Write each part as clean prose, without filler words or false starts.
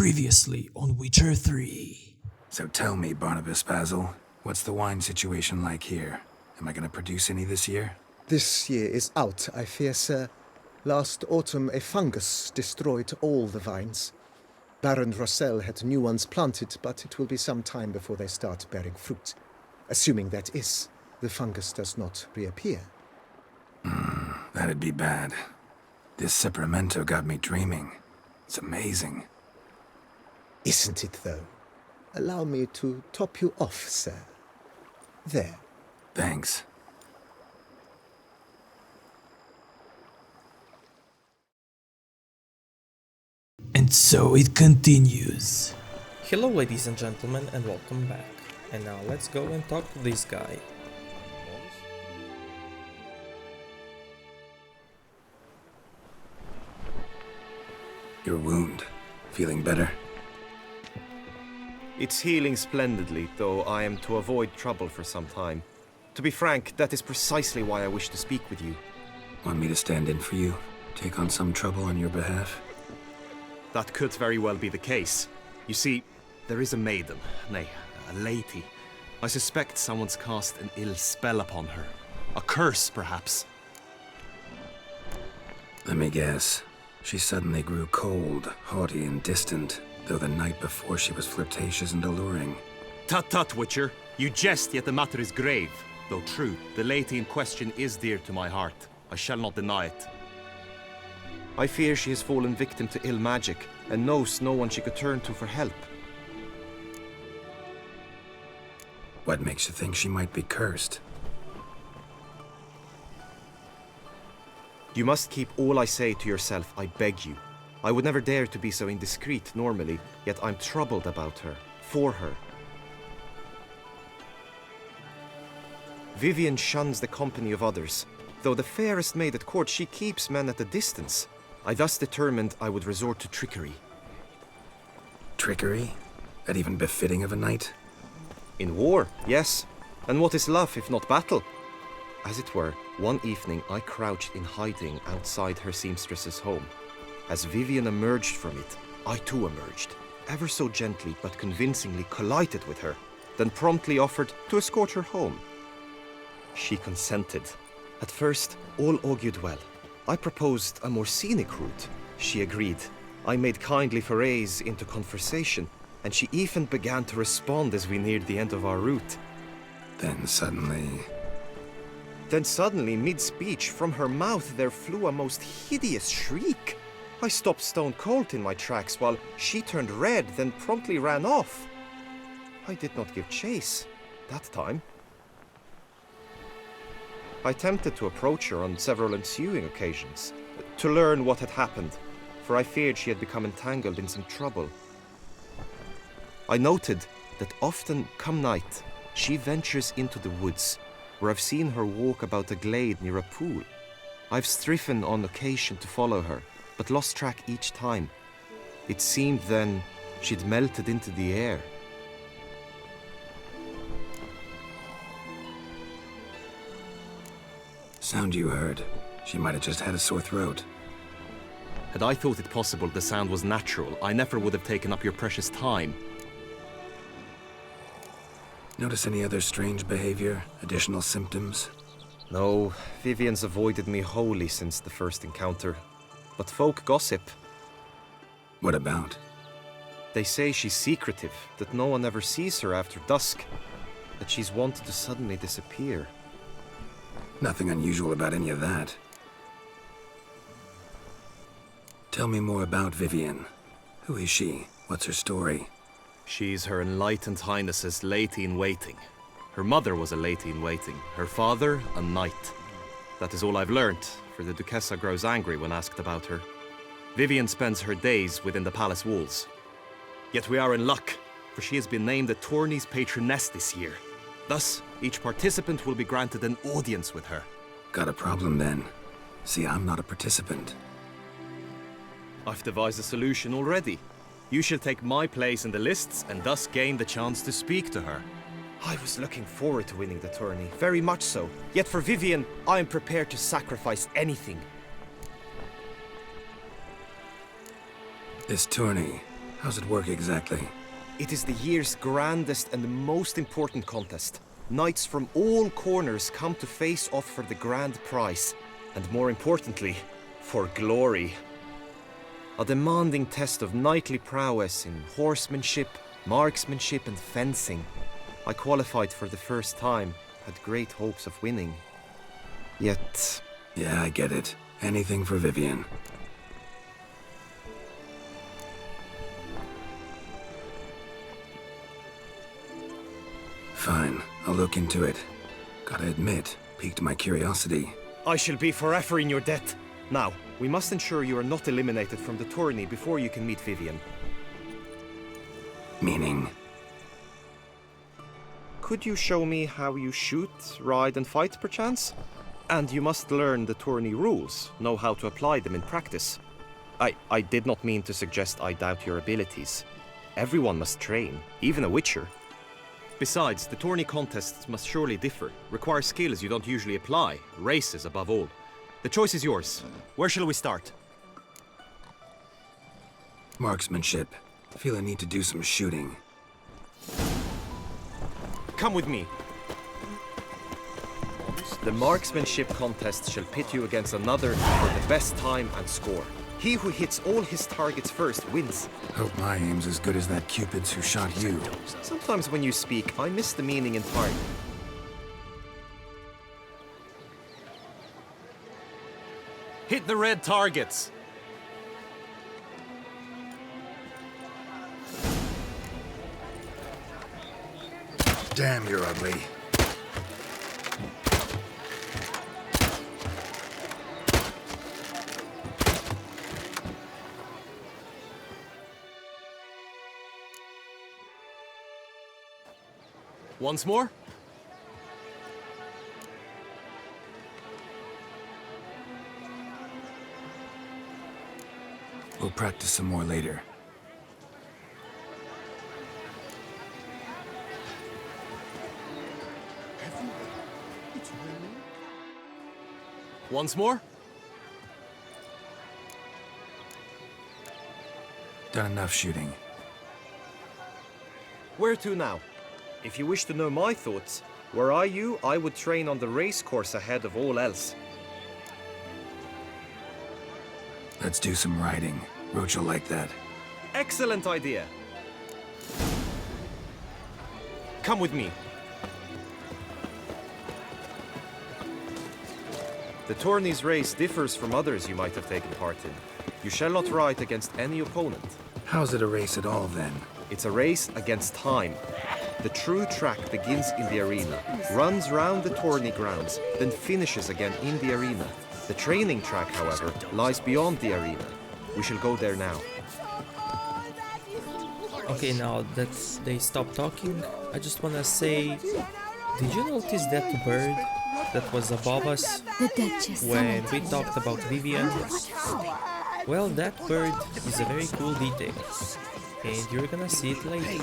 Previously on Witcher 3. So tell me, Barnabas Basil, what's the wine situation like here? Am I gonna produce any this year? This year is out, I fear, sir. Last autumn a fungus destroyed all the vines. Baron Rossel had new ones planted, but it will be some time before they start bearing fruit. Assuming that is, the fungus does not reappear. That'd be bad. This Sacramento got me dreaming. It's amazing. Isn't it, though? Allow me to top you off, sir. There. Thanks. And so it continues. Hello ladies and gentlemen and welcome back. And now let's go and talk to this guy. Your wound. Feeling better? It's healing splendidly, though I am to avoid trouble for some time. To be frank, that is precisely why I wish to speak with you. Want me to stand in for you? Take on some trouble on your behalf? That could very well be the case. You see, there is a maiden, nay, a lady. I suspect someone's cast an ill spell upon her. A curse, perhaps. Let me guess. She suddenly grew cold, haughty, and distant, though the night before she was flirtatious and alluring. Tut tut, Witcher. You jest, yet the matter is grave. Though true, the lady in question is dear to my heart. I shall not deny it. I fear she has fallen victim to ill magic, and knows no one she could turn to for help. What makes you think she might be cursed? You must keep all I say to yourself, I beg you. I would never dare to be so indiscreet normally, yet I'm troubled about her, for her. Vivian shuns the company of others. Though the fairest maid at court, she keeps men at a distance. I thus determined I would resort to trickery. Trickery? That even befitting of a knight? In war, yes. And what is love if not battle? As it were, one evening I crouched in hiding outside her seamstress's home. As Vivian emerged from it, I too emerged, ever so gently but convincingly collided with her, then promptly offered to escort her home. She consented. At first, all augured well. I proposed a more scenic route. She agreed. I made kindly forays into conversation, and she even began to respond as we neared the end of our route. Then suddenly, mid-speech, from her mouth there flew a most hideous shriek. I stopped stone cold in my tracks while she turned red, then promptly ran off. I did not give chase that time. I attempted to approach her on several ensuing occasions, to learn what had happened, for I feared she had become entangled in some trouble. I noted that often, come night, she ventures into the woods, where I've seen her walk about a glade near a pool. I've striven on occasion to follow her, but lost track each time. It seemed then she'd melted into the air. sound you heard. She might have just had a sore throat. Had I thought it possible the sound was natural, I never would have taken up your precious time. Notice any other strange behavior? Additional symptoms? No, Vivian's avoided me wholly since the first encounter. But folk gossip. What about? They say she's secretive, that no one ever sees her after dusk, that she's wanted to suddenly disappear. Nothing unusual about any of that. Tell me more about Vivian. Who is she? What's her story? She's Her Enlightened Highness's lady-in-waiting. Her mother was a lady-in-waiting, her father a knight. That is all I've learnt, for the Duchessa grows angry when asked about her. Vivian spends her days within the palace walls. Yet we are in luck, for she has been named the tourney's patroness this year. Thus, each participant will be granted an audience with her. Got a problem then. See, I'm not a participant. I've devised a solution already. You shall take my place in the lists and thus gain the chance to speak to her. I was looking forward to winning the tourney, very much so. Yet for Vivian, I am prepared to sacrifice anything. This tourney, How's it work exactly? It is the year's grandest and most important contest. Knights from all corners come to face off for the grand prize, and more importantly, for glory. A demanding test of knightly prowess in horsemanship, marksmanship and fencing. I qualified for the first time, had great hopes of winning. Yet... Yeah, I get it. Anything for Vivian. Fine, I'll look into it. Gotta admit, piqued my curiosity. I shall be forever in your debt. Now, we must ensure you are not eliminated from the tourney before you can meet Vivian. Meaning? Could you show me how you shoot, ride and fight perchance? And you must learn the tourney rules, know how to apply them in practice. I did not mean to suggest I doubt your abilities. Everyone must train, even a witcher. Besides, the tourney contests must surely differ, require skills you don't usually apply, races above all. The choice is yours. Where shall we start? Marksmanship. I feel I need to do some shooting. Come with me. The marksmanship contest shall pit you against another for the best time and score. He who hits all his targets first wins. Hope my aim's as good as that Cupid's who shot you. Sometimes when you speak, I miss the meaning entirely. Hit the red targets! Damn, you're ugly. Once more? We'll practice some more later. Once more? Done enough shooting. Where to now? If you wish to know my thoughts, were I you, I would train on the race course ahead of all else. Let's do some riding. Roach will like that. Excellent idea! Come with me. The tourney's race differs from others you might have taken part in. You shall not ride against any opponent. How's it a race at all, then? It's a race against time. The true track begins in the arena, runs round the tourney grounds, then finishes again in the arena. The training track, however, lies beyond the arena. We shall go there now. Okay, now that they stopped talking, I just wanna say, did you notice that bird that was above us The Duchess when we summoned talked about Vivian? Well, that bird is a very cool detail, and you're gonna see it later.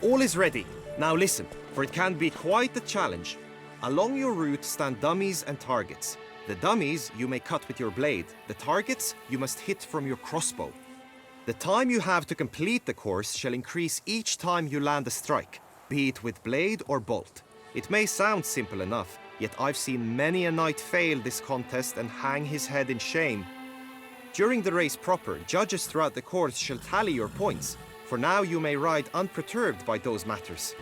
All is ready. Now listen, for it can be quite a challenge. Along your route stand dummies and targets. The dummies you may cut with your blade. The targets you must hit from your crossbow. The time you have to complete the course shall increase each time you land a strike, be it with blade or bolt. It may sound simple enough, yet I've seen many a knight fail this contest and hang his head in shame. During the race proper, judges throughout the course shall tally your points. For now you may ride unperturbed by those matters.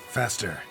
Faster.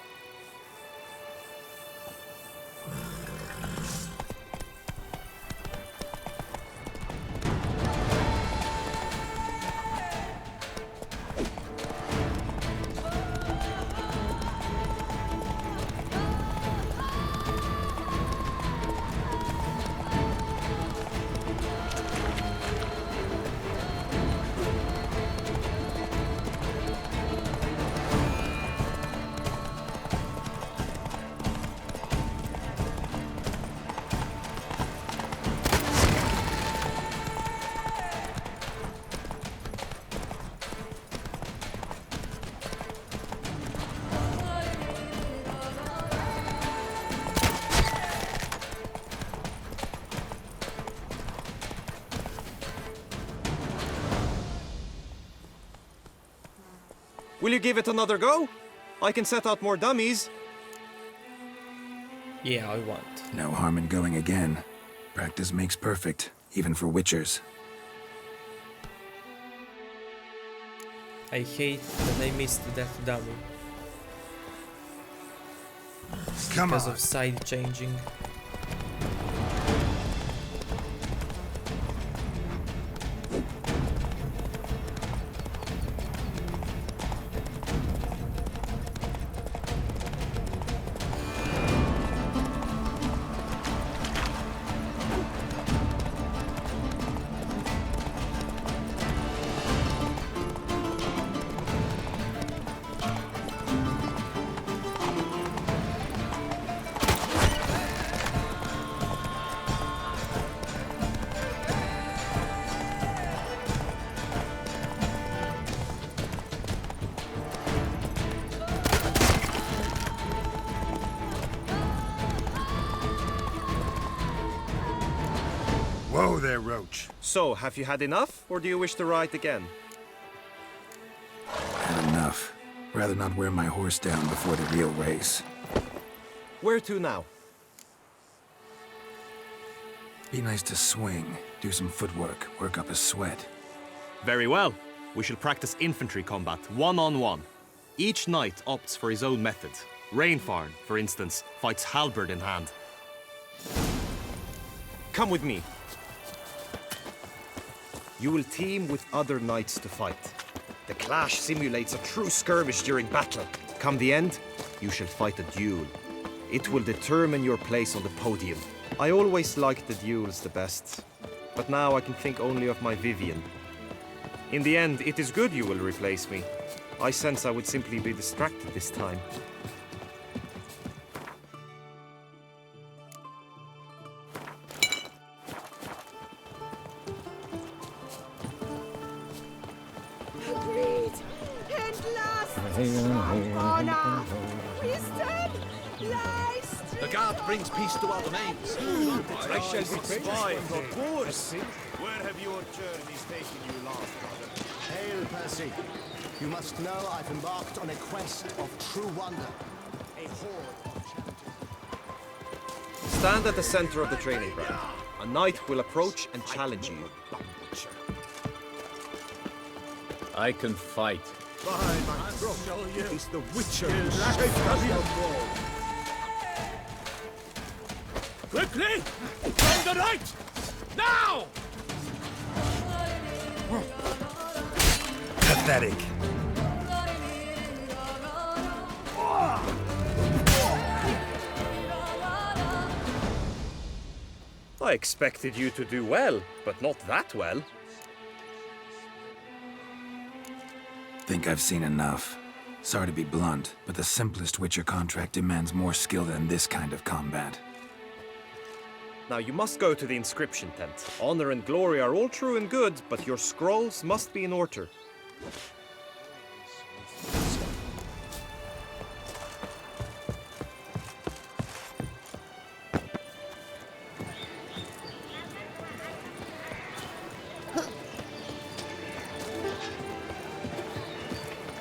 Will you give it another go? I can set out more dummies. Yeah, I want. No harm in going again. Practice makes perfect, even for witchers. I hate that I missed that dummy. Come Because on. of side changing. Whoa there, Roach. So, have you had enough, or do you wish to ride again? Had enough. Rather not wear my horse down before the real race. Where to now? Be nice to swing, do some footwork, work up a sweat. Very well. We shall practice infantry combat, one-on-one. Each knight opts for his own method. Rainfarn, for instance, fights halberd in hand. Come with me. You will team with other knights to fight. The clash simulates a true skirmish during battle. Come the end, you shall fight a duel. It will determine your place on the podium. I always liked the duels the best, but now I can think only of my Vivian. In the end, it is good you will replace me. I sense I would simply be distracted this time. Agreed. And last, honor, wisdom, lies. The guard brings peace to our domains. I shall be spied, of course. Where have your journeys taken you last, brother? Hail, Percy. You must know I've embarked on a quest of true wonder. A horde of champions. Stand at the center of the training ground. A knight will approach and challenge you. I can fight. Behind my throat is the Witcher. Quickly! On the right! Now! Pathetic. I expected you to do well, but not that well. Think I've seen enough. Sorry to be blunt, but the simplest Witcher contract demands more skill than this kind of combat. Now you must go to the inscription tent. Honor and glory are all true and good, but your scrolls must be in order.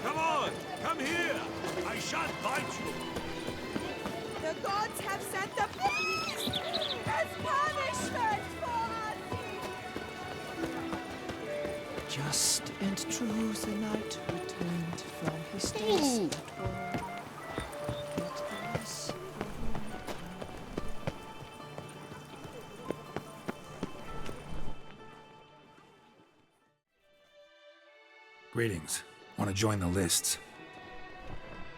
Come on, come here. I shan't bite you. The gods have sent the beast as punishment for our deeds. Just and true, the knight returned from his days at war. It was Greetings. Want to join the lists?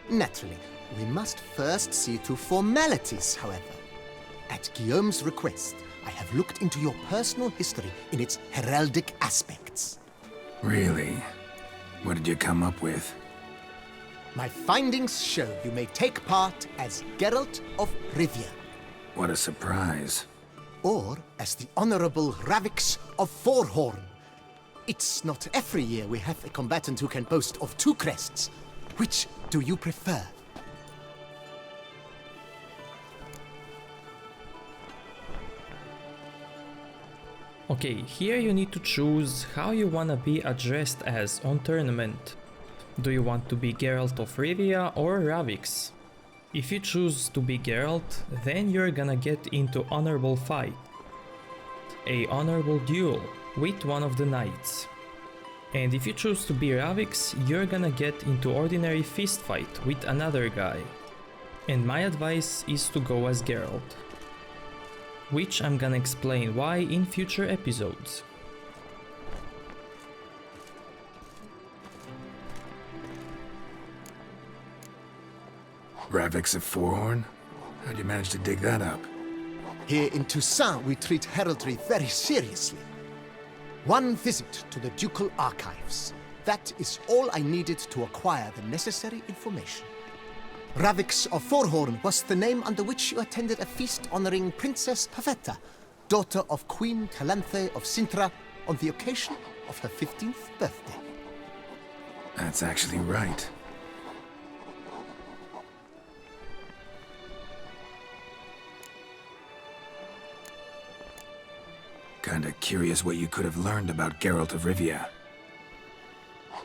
Naturally, we must first see to formalities, however. At Guillaume's request, I have looked into your personal history in its heraldic aspects. Really? What did you come up with? My findings show you may take part as Geralt of Rivia, What a surprise. or as the Honorable Ravix of Forhorn. It's not every year we have a combatant who can boast of two crests. Which do you prefer? Okay, here you need to choose how you wanna be addressed as on tournament. Do you want to be Geralt of Rivia or Ravix? If you choose to be Geralt, then you're gonna get into honorable fight, a honorable duel with one of the knights. And if you choose to be Ravix, you're gonna get into ordinary fist fight with another guy. And my advice is to go as Geralt, which I'm gonna explain why in future episodes. Ravix of Fourhorn? How'd you manage to dig that up? Here in Toussaint, we treat heraldry very seriously. One visit to the ducal archives. That is all I needed to acquire the necessary information. Ravix of Fourhorn was the name under which you attended a feast honoring Princess Pavetta, daughter of Queen Calanthe of Sintra, on the occasion of her 15th birthday. That's actually right. Kinda curious what you could have learned about Geralt of Rivia.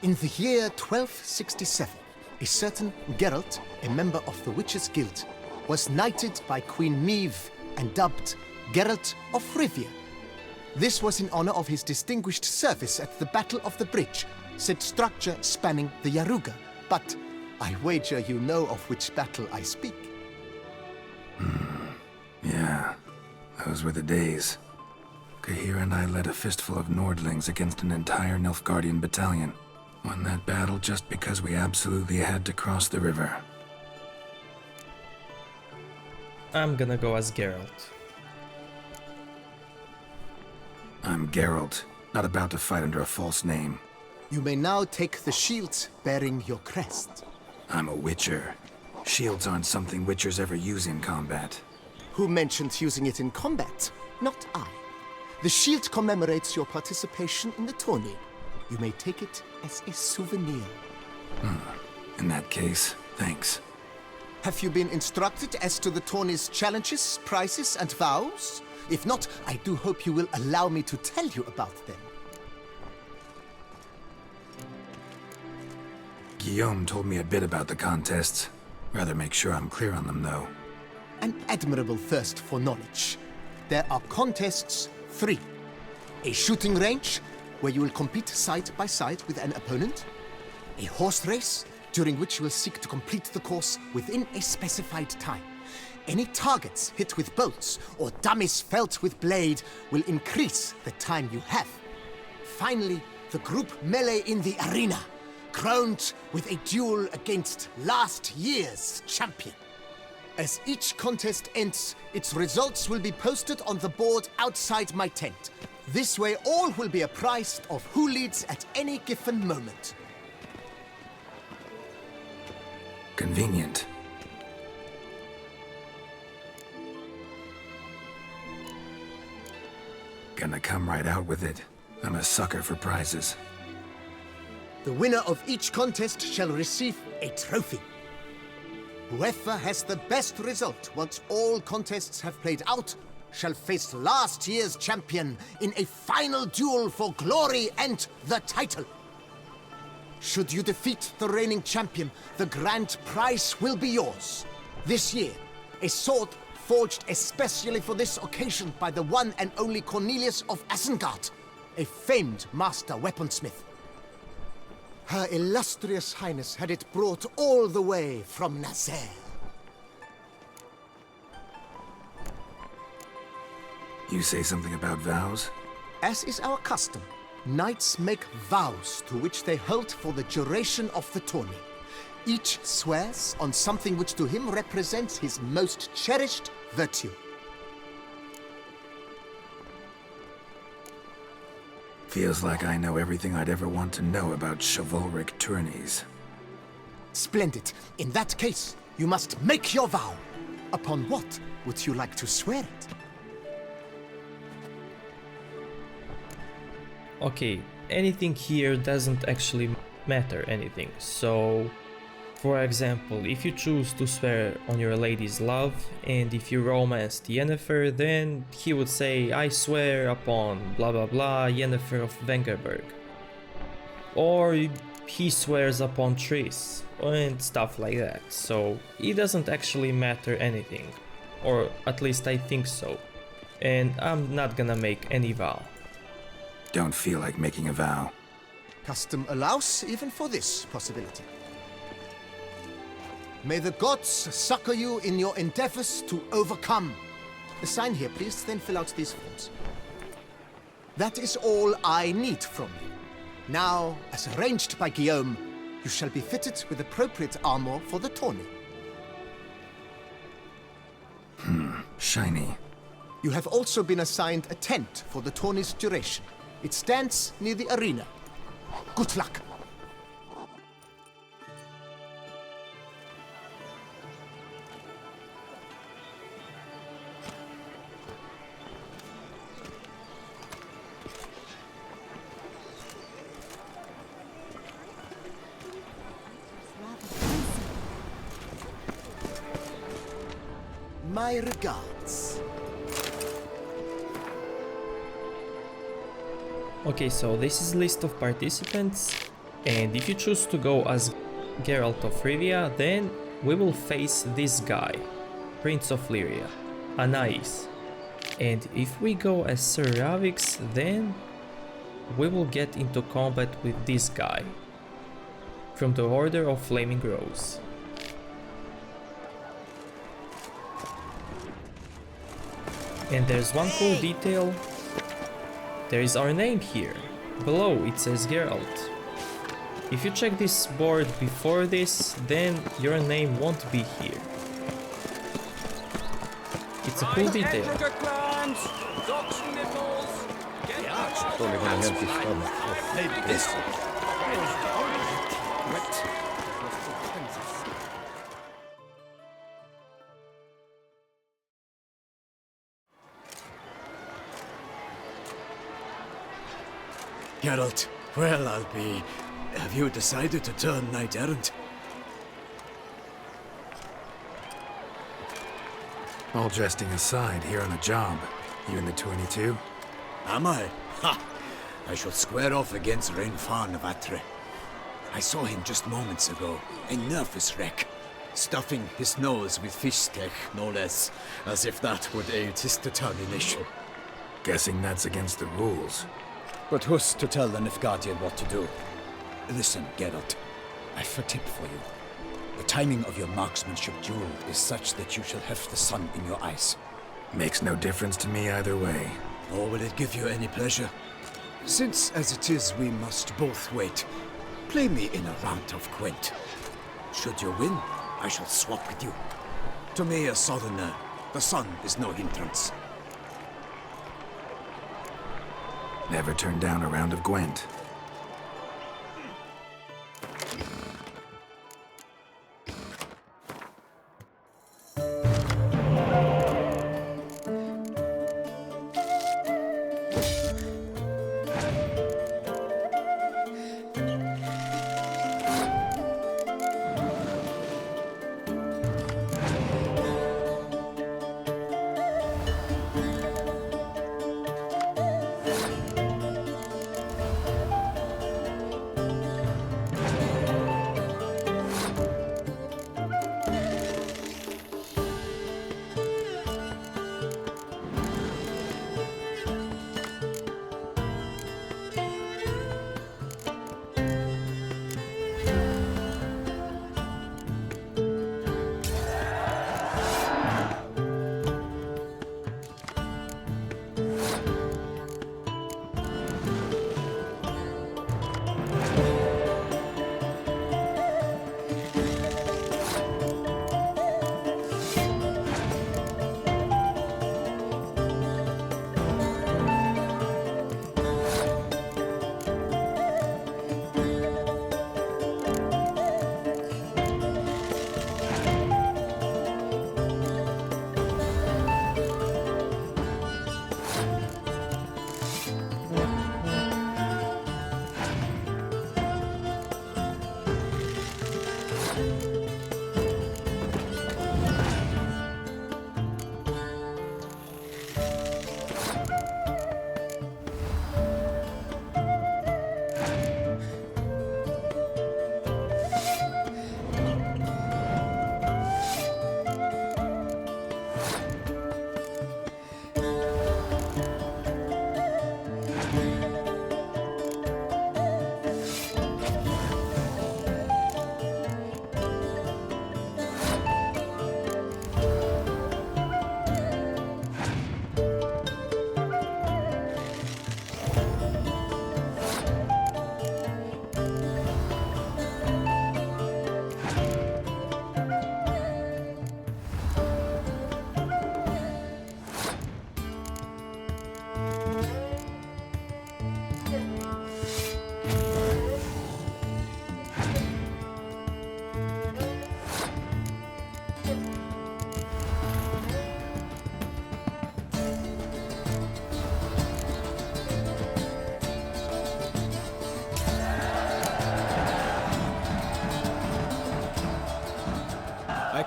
In the year 1267, a certain Geralt, a member of the Witches' Guild, was knighted by Queen Meve and dubbed Geralt of Rivia. This was in honor of his distinguished service at the Battle of the Bridge, said structure spanning the Yaruga. But I wager you know of which battle I speak. Yeah, those were the days. Kahir and I led a fistful of Nordlings against an entire Nilfgaardian battalion. Won that battle just because we absolutely had to cross the river. I'm gonna go as Geralt. I'm Geralt, not about to fight under a false name. You may now take the shield bearing your crest. I'm a Witcher. Shields aren't something Witchers ever use in combat. Who mentioned using it in combat? Not I. The shield commemorates your participation in the tourney. You may take it as a souvenir. In that case, thanks. Have you been instructed as to the tourney's challenges, prizes, and vows? If not, I do hope you will allow me to tell you about them. Guillaume told me a bit about the contests. Rather make sure I'm clear on them, though. An admirable thirst for knowledge. There are contests 3. A shooting range, where you will compete side by side with an opponent. A horse race, during which you will seek to complete the course within a specified time. Any targets hit with bolts or dummies felt with blade will increase the time you have. Finally, the group melee in the arena, crowned with a duel against last year's champion. As each contest ends, its results will be posted on the board outside my tent. This way all will be apprised of who leads at any given moment. Convenient. Gonna come right out with it. I'm a sucker for prizes. The winner of each contest shall receive a trophy. Whoever has the best result once all contests have played out shall face last year's champion in a final duel for glory and the title. Should you defeat the reigning champion, the grand prize will be yours. This year, a sword forged especially for this occasion by the one and only Cornelius of Isengard, a famed master weaponsmith. Her illustrious highness had it brought all the way from Nazaire. You say something about vows? As is our custom, knights make vows to which they hold for the duration of the tourney. Each swears on something which to him represents his most cherished virtue. Feels like I know everything I'd ever want to know about chivalric tourneys. Splendid. In that case, you must make your vow. Upon what would you like to swear it? Okay, anything here doesn't actually matter anything. So, for example, if you choose to swear on your lady's love, and if you romanced Yennefer, then he would say, I swear upon blah blah blah Yennefer of Vengerberg. Or he swears upon trees and stuff like that, so it doesn't actually matter anything, or at least I think so, and I'm not gonna make any vow. Don't feel like making a vow. Custom allows even for this possibility. May the gods succor you in your endeavors to overcome. Sign here, please, then fill out these forms. That is all I need from you. Now, as arranged by Guillaume, you shall be fitted with appropriate armor for the tourney. Shiny. You have also been assigned a tent for the tourney's duration. It stands near the arena. Good luck. My regards. Okay, so this is list of participants, and if you choose to go as Geralt of Rivia, then we will face this guy, Prince of Lyria, Anais. And if we go as Sir Ravix, then we will get into combat with this guy, from the Order of Flaming Rose. And there's one cool detail. There is our name here. Below it says Geralt. If you check this board before this, then your name won't be here. It's a cool detail. Geralt, well, I'll be. Have you decided to turn knight errant? All jesting aside, here on a job. You in the 22? Am I? Ha! I shall square off against Rainfan of Atre. I saw him just moments ago, a nervous wreck, stuffing his nose with fish steak, no less, as if that would aid his determination. Guessing that's against the rules. But who's to tell the Nilfgaardian what to do? Listen, Geralt, I've a tip for you. The timing of your marksmanship duel is such that you shall have the sun in your eyes. Makes no difference to me either way. Nor will it give you any pleasure. Since, as it is, we must both wait, play me in a round of Gwent. Should you win, I shall swap with you. To me, a southerner, the sun is no hindrance. Never turn down a round of Gwent.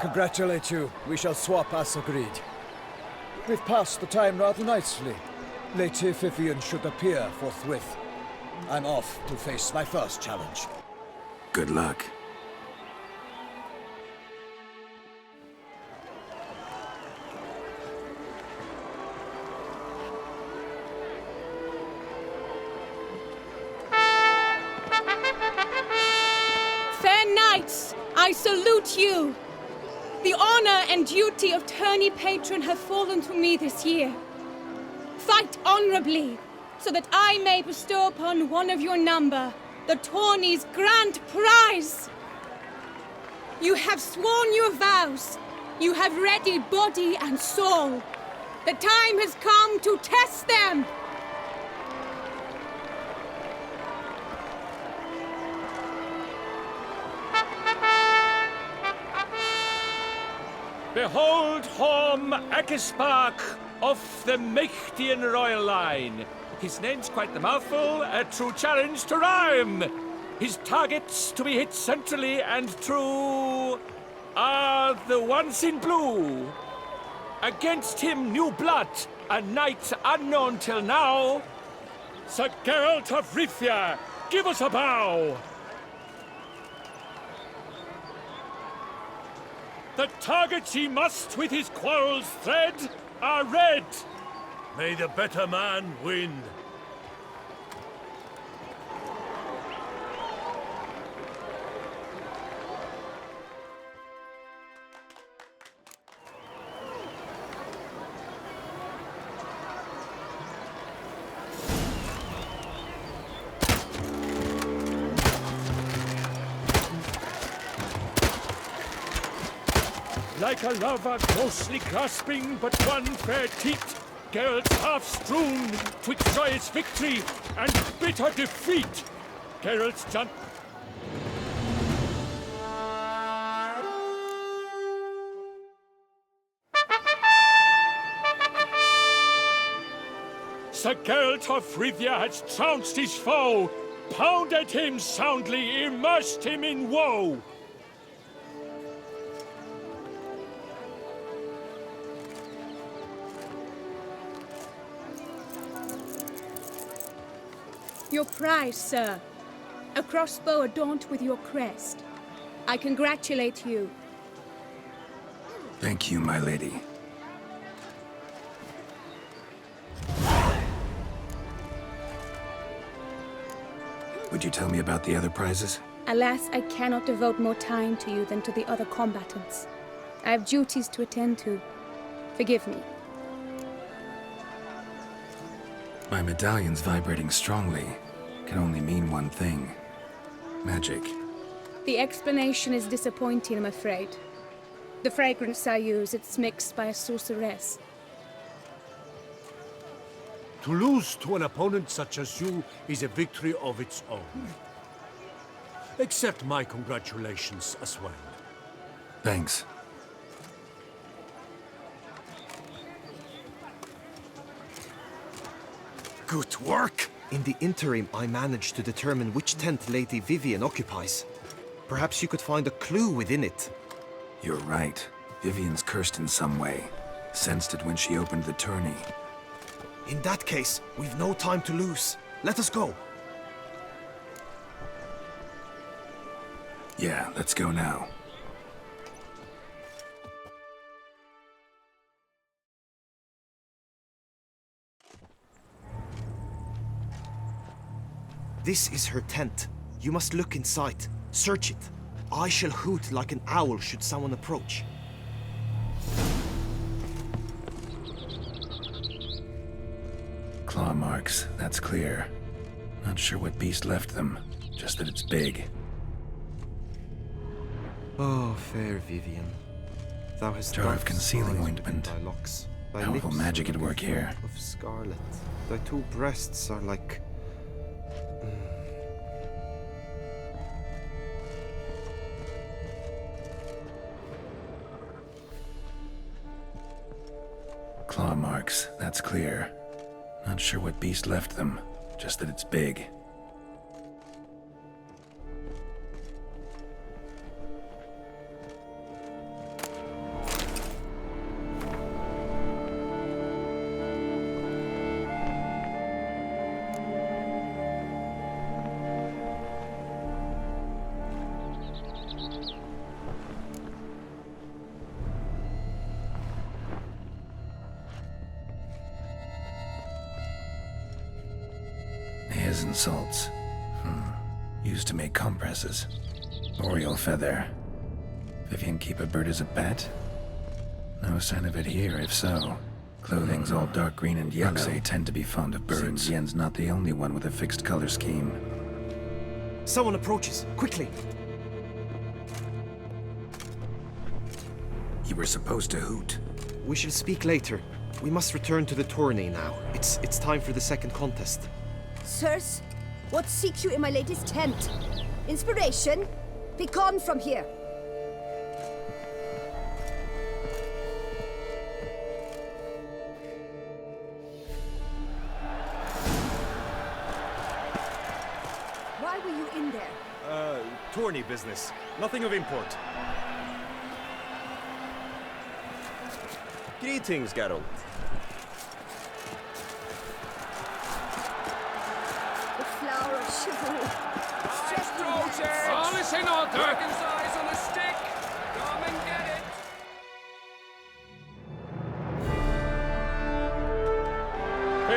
congratulate you. We shall swap as agreed. We've passed the time rather nicely. Lady Vfxone should appear forthwith. I'm off to face my first challenge. Good luck. Fair knights, I salute you. The honor and duty of tourney patron have fallen to me this year. Fight honorably, so that I may bestow upon one of your number the tourney's grand prize. You have sworn your vows. You have ready body and soul. The time has come to test them. Behold Horm Akispark of the Mechtian royal line. His name's quite the mouthful, a true challenge to rhyme. His targets to be hit centrally and true are the ones in blue. Against him new blood, a knight unknown till now. Sir Geralt of Rivia, give us a bow. The targets he must with his quarrels thread are red. May the better man win. Like a lover closely grasping but one fair teat, Geralt's half strewn twixt joyous victory and bitter defeat. Geralt's jump. Sir Geralt of Rivia has trounced his foe, pounded him soundly, immersed him in woe. Your prize, sir. A crossbow adorned with your crest. I congratulate you. Thank you, my lady. Would you tell me about the other prizes? Alas, I cannot devote more time to you than to the other combatants. I have duties to attend to. Forgive me. My medallion's vibrating strongly. Can only mean one thing. Magic. The explanation is disappointing, I'm afraid. The fragrance I use, it's mixed by a sorceress. To lose to an opponent such as you is a victory of its own. Accept my congratulations as well. Thanks. Good work! In the interim, I managed to determine which tent Lady Vfxone occupies. Perhaps you could find a clue within it. You're right. Vivian's cursed in some way. Sensed it when she opened the tourney. In that case, we've no time to lose. Let us go. Yeah, let's go now. This is her tent. You must look inside. Search it. I shall hoot like an owl should someone approach. Claw marks, that's clear. Not sure what beast left them, just that it's big. Oh, fair Vivian. Thou hast Jar of concealing ointment. thy locks. Thy Powerful lips magic are at work like a here. lump of scarlet. Thy two breasts are like... Claw marks, that's clear. Not sure what beast left them, just that it's big. and salts. Used to make compresses. Oriole feather. Vivian keep a bird as a pet? No sign of it here, if so. Clothing's all dark green and yellow. They tend to be fond of birds. Seems Yen's not the only one with a fixed color scheme. Someone approaches. Quickly! You were supposed to hoot. We shall speak later. We must return to the tourney now. It's time for the second contest. Sirs, what seeks you in my latest tent? Inspiration? Be gone from here! Why were you in there? Tourney business. Nothing of import. Greetings, Geralt. The flower of chivalry. All is in order. Dragon's eyes on a stick. Come and get it.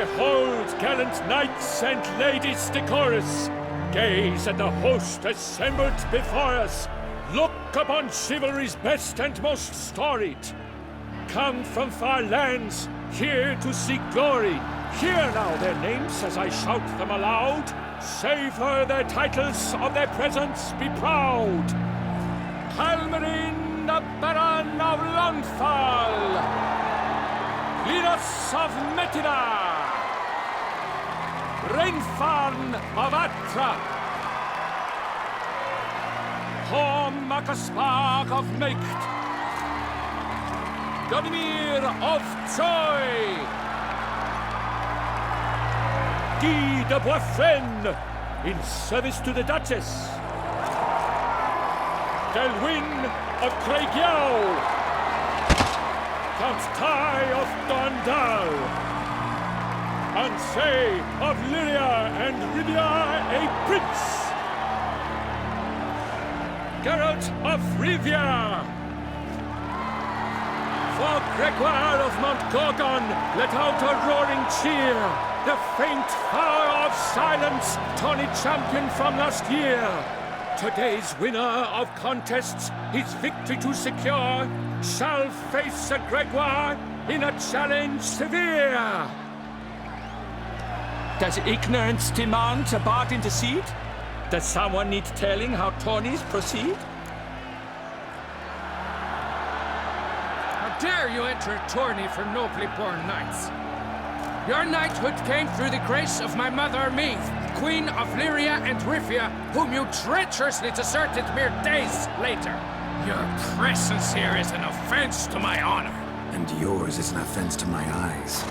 Behold, gallant knights and ladies decorous. Gaze at the host assembled before us. Look upon chivalry's best and most storied. Come from far lands, here to seek glory. Hear now their names as I shout them aloud. Savor their titles, of their presence be proud. Halmarin, the Baron of Longfall. Linus of Metina. Reinfarn of Atra. Horm Makaspark of Meikt. Godimir of Troy. Guy de Boisfren, in service to the Duchess. Delwyn of Craigiau. Count Tai of Dondal. Ansay of Lyria and Rivia a prince. Geralt of Rivia. For Gregoire of Montgorgon, let out a roaring cheer. The faint power of silence, tourney champion from last year. Today's winner of contests, his victory to secure, shall face Sir Gregoire in a challenge severe. Does ignorance demand a bard intercede? Does someone need telling how tourneys proceed? Dare you enter a tourney for nobly born knights? Your knighthood came through the grace of my mother Meath, Queen of Lyria and Rivia, whom you treacherously deserted mere days later. Your presence here is an offense to my honor. And yours is an offense to my eyes.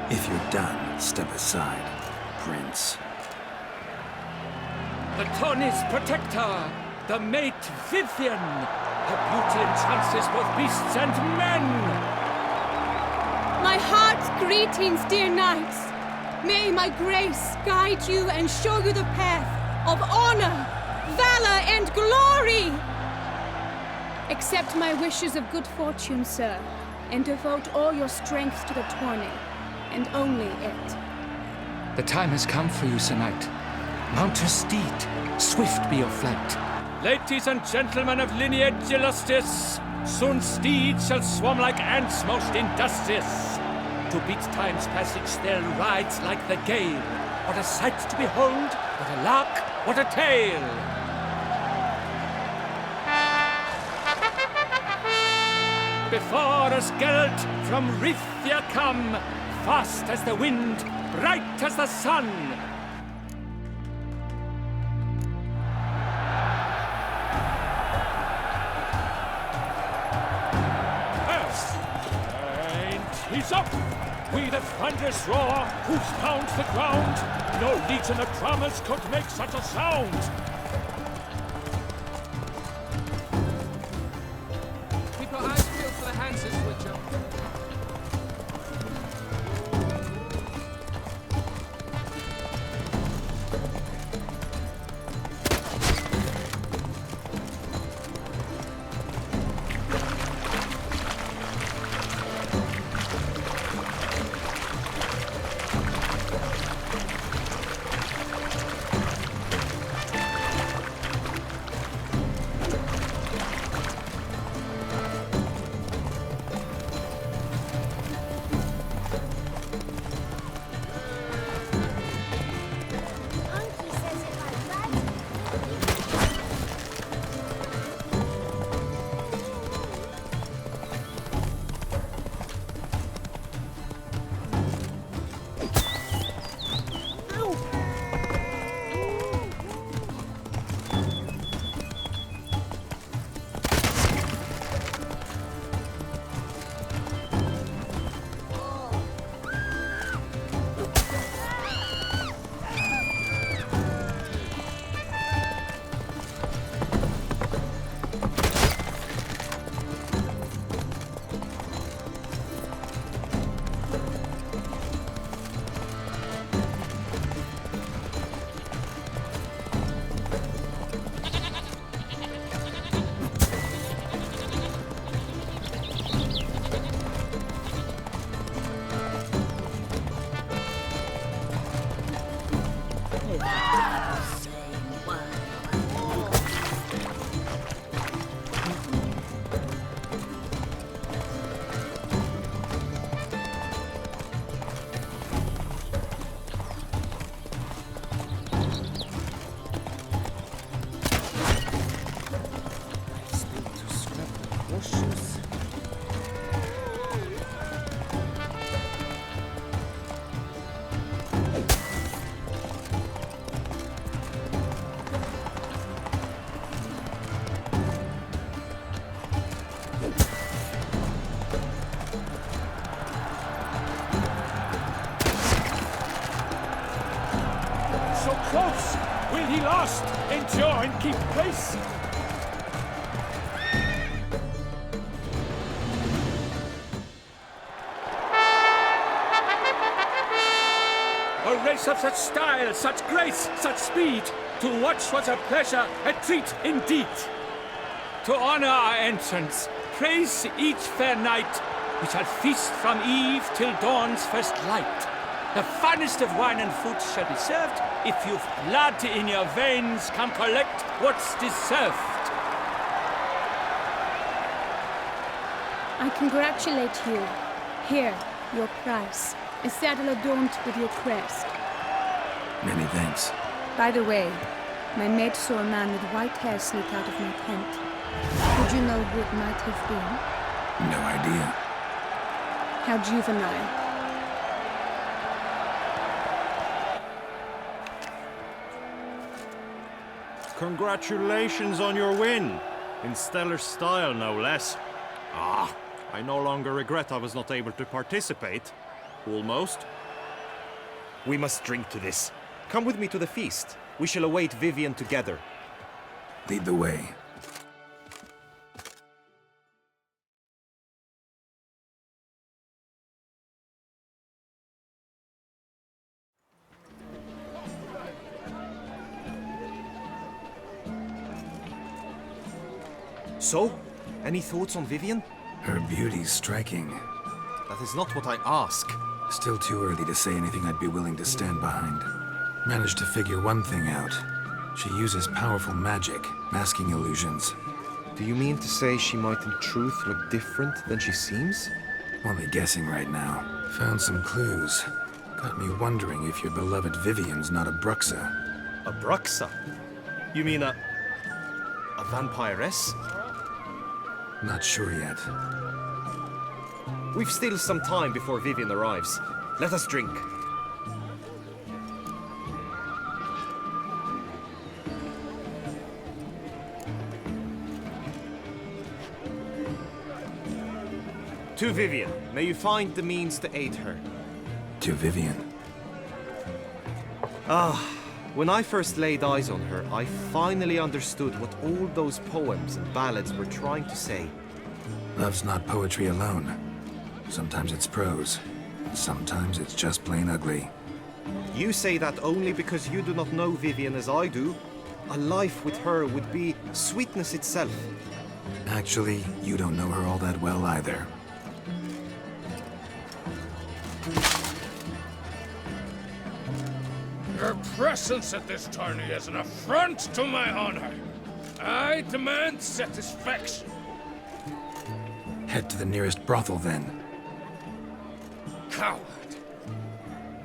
If you're done, step aside, Prince. The tourney's protector, the mate Vivian. Her beauty entrances both beasts and men. My heart's greetings, dear knights. May my grace guide you and show you the path of honor, valor, and glory. Accept my wishes of good fortune, sir, and devote all your strength to the tourney, and only it. The time has come for you, Sir Knight. Mount her steed. Swift be your flight. Ladies and gentlemen of lineage illustrious, soon steeds shall swarm like ants most industrious. To beat time's passage they'll ride like the gale. What a sight to behold, what a lark, what a tale! Before us Geralt from Rithia come, fast as the wind, bright as the sun. He's up! We the thunderous roar, whose pounds the ground. No legion of drummers could make such a sound. Keep your eyes peeled for the Hanses, Witcher. So close! Will he last? Endure and keep pace? A race of such style, such grace, such speed. To watch was a pleasure, a treat indeed. To honor our entrance, praise each fair knight. We shall feast from eve till dawn's first light. The finest of wine and food shall be served. If you've blood in your veins, come collect what's deserved. I congratulate you. Here, your prize. A saddle adorned with your crest. Many thanks. By the way, my maid saw a man with white hair sneak out of my tent. Would you know who it might have been? No idea. How juvenile. Congratulations on your win. In stellar style, no less. Ah, I no longer regret I was not able to participate. Almost. We must drink to this. Come with me to the feast. We shall await Vivian together. Lead the way. So, any thoughts on Vivian? Her beauty's striking. That is not what I ask. Still too early to say anything I'd be willing to stand behind. Managed to figure one thing out. She uses powerful magic, masking illusions. Do you mean to say she might in truth look different than she seems? Only guessing right now. Found some clues. Got me wondering if your beloved Vivian's not a Bruxa. A Bruxa? You mean a vampiress? Not sure yet. We've still some time before Vivian arrives. Let us drink. To Vivian, may you find the means to aid her. To Vivian. When I first laid eyes on her, I finally understood what all those poems and ballads were trying to say. Love's not poetry alone. Sometimes it's prose. Sometimes it's just plain ugly. You say that only because you do not know Vivian as I do. A life with her would be sweetness itself. Actually, you don't know her all that well either. Your presence at this tourney is an affront to my honor. I demand satisfaction. Head to the nearest brothel, then. Coward.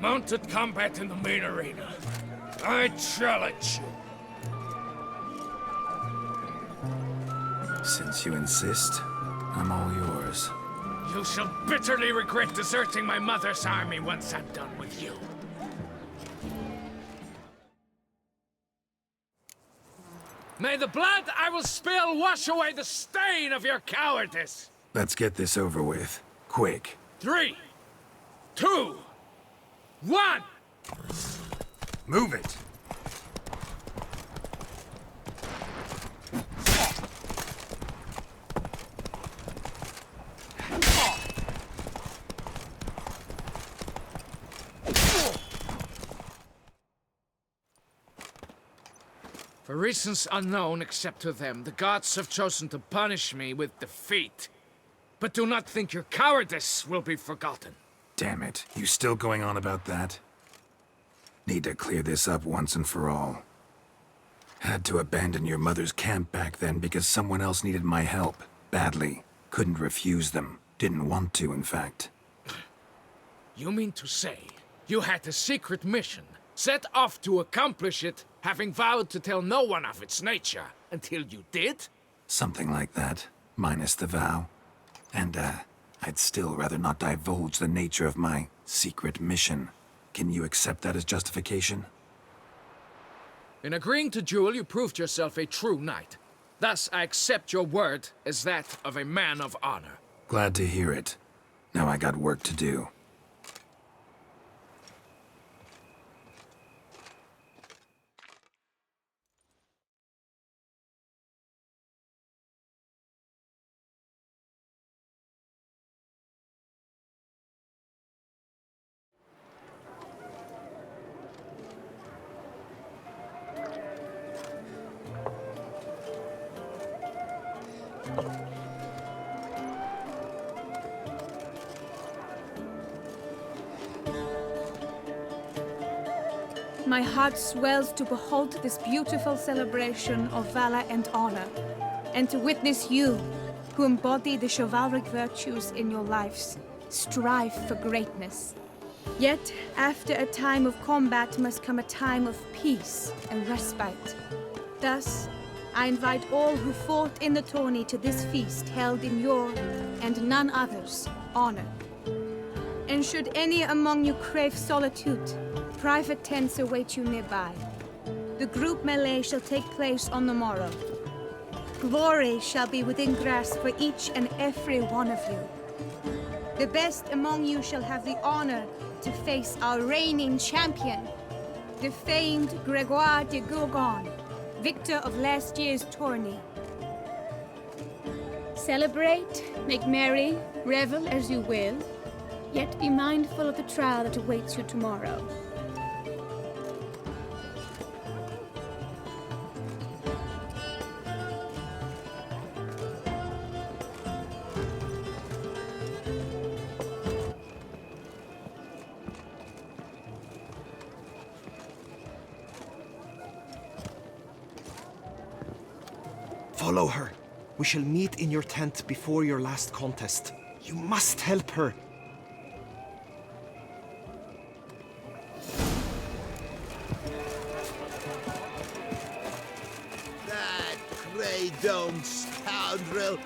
Mounted combat in the main arena. I challenge you. Since you insist, I'm all yours. You shall bitterly regret deserting my mother's army once I'm done with you. May the blood I will spill wash away the stain of your cowardice! Let's get this over with. Quick. 3, 2, 1! Move it! For reasons unknown except to them, the gods have chosen to punish me with defeat. But do not think your cowardice will be forgotten. Damn it. You still going on about that? Need to clear this up once and for all. Had to abandon your mother's camp back then because someone else needed my help. Badly. Couldn't refuse them. Didn't want to, in fact. You mean to say you had a secret mission, set off to accomplish it, having vowed to tell no one of its nature, until you did? Something like that, minus the vow. And, I'd still rather not divulge the nature of my secret mission. Can you accept that as justification? In agreeing to duel, you proved yourself a true knight. Thus, I accept your word as that of a man of honor. Glad to hear it. Now I got work to do. My heart swells to behold this beautiful celebration of valor and honor, and to witness you, who embody the chivalric virtues in your lives, strive for greatness. Yet, after a time of combat must come a time of peace and respite. Thus, I invite all who fought in the tourney to this feast held in your, and none other's, honor. And should any among you crave solitude, private tents await you nearby. The group melee shall take place on the morrow. Glory shall be within grasp for each and every one of you. The best among you shall have the honor to face our reigning champion, the famed Gregoire de Gourgon, victor of last year's tourney. Celebrate, make merry, revel as you will, yet be mindful of the trial that awaits you tomorrow. Follow her. We shall meet in your tent before your last contest. You must help her. That grey-domed scoundrel,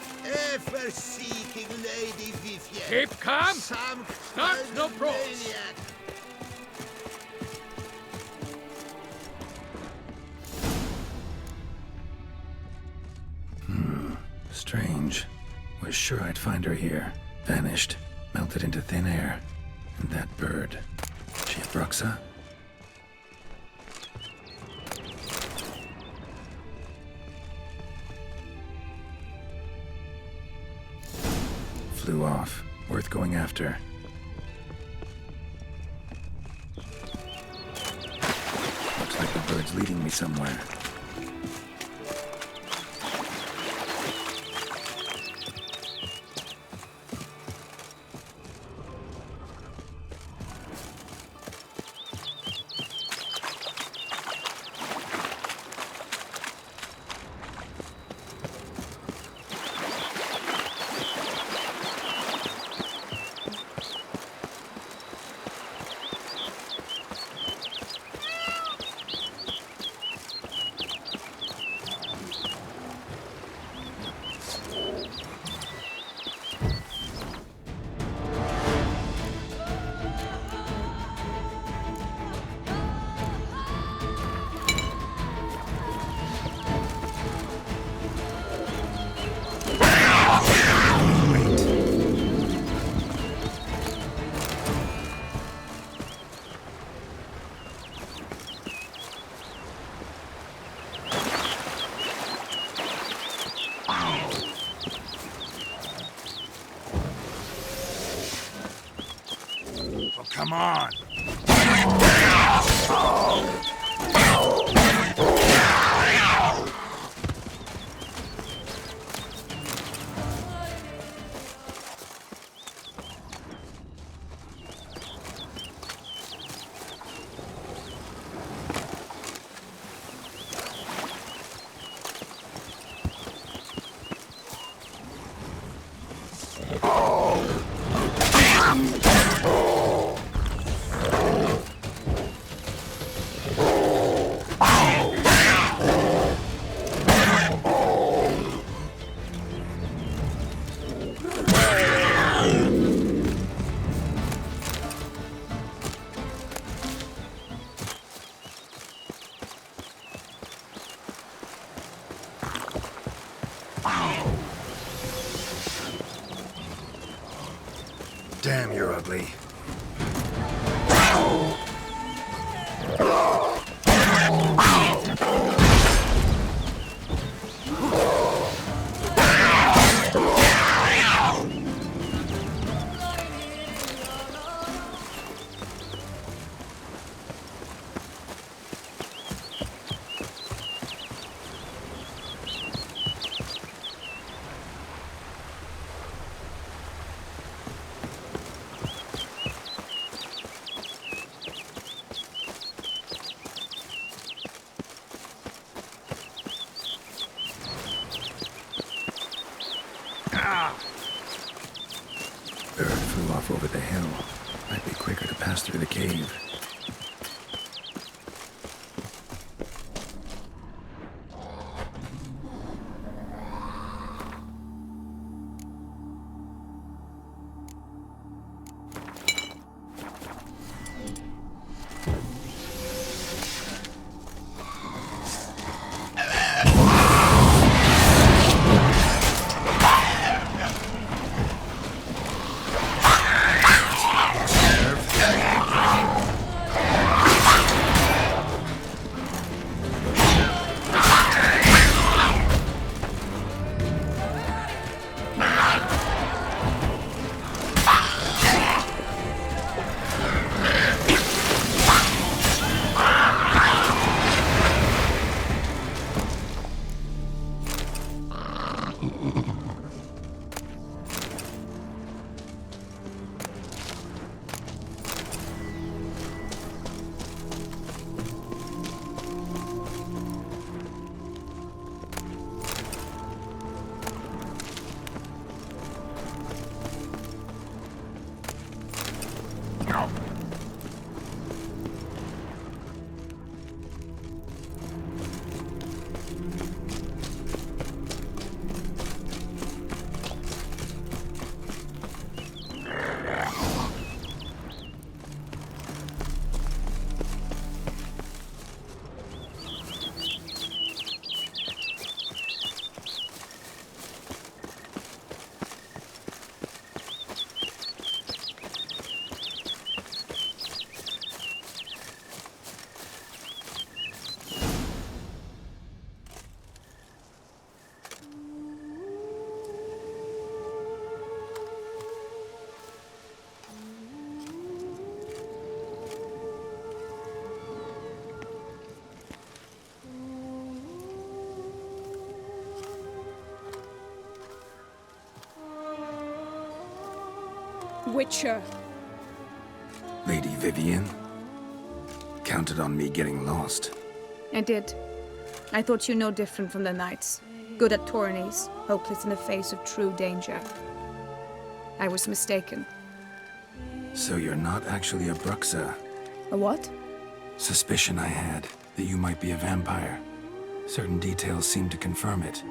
ever seeking Lady Vfxone. Keep calm. Some Start kind no of pros. maniac. Strange. Was sure I'd find her here. Vanished. Melted into thin air. And that bird. She a Bruxa? Flew off. Worth going after. Looks like the bird's leading me somewhere. Come on. Damn, you're ugly. Bird flew off over the hill. Might be quicker to pass through the cave. Witcher. Lady Vivienne? Counted on me getting lost. I did. I thought you no different from the knights. Good at tourneys, hopeless in the face of true danger. I was mistaken. So you're not actually a Bruxa? A what? Suspicion I had, that you might be a vampire. Certain details seemed to confirm it.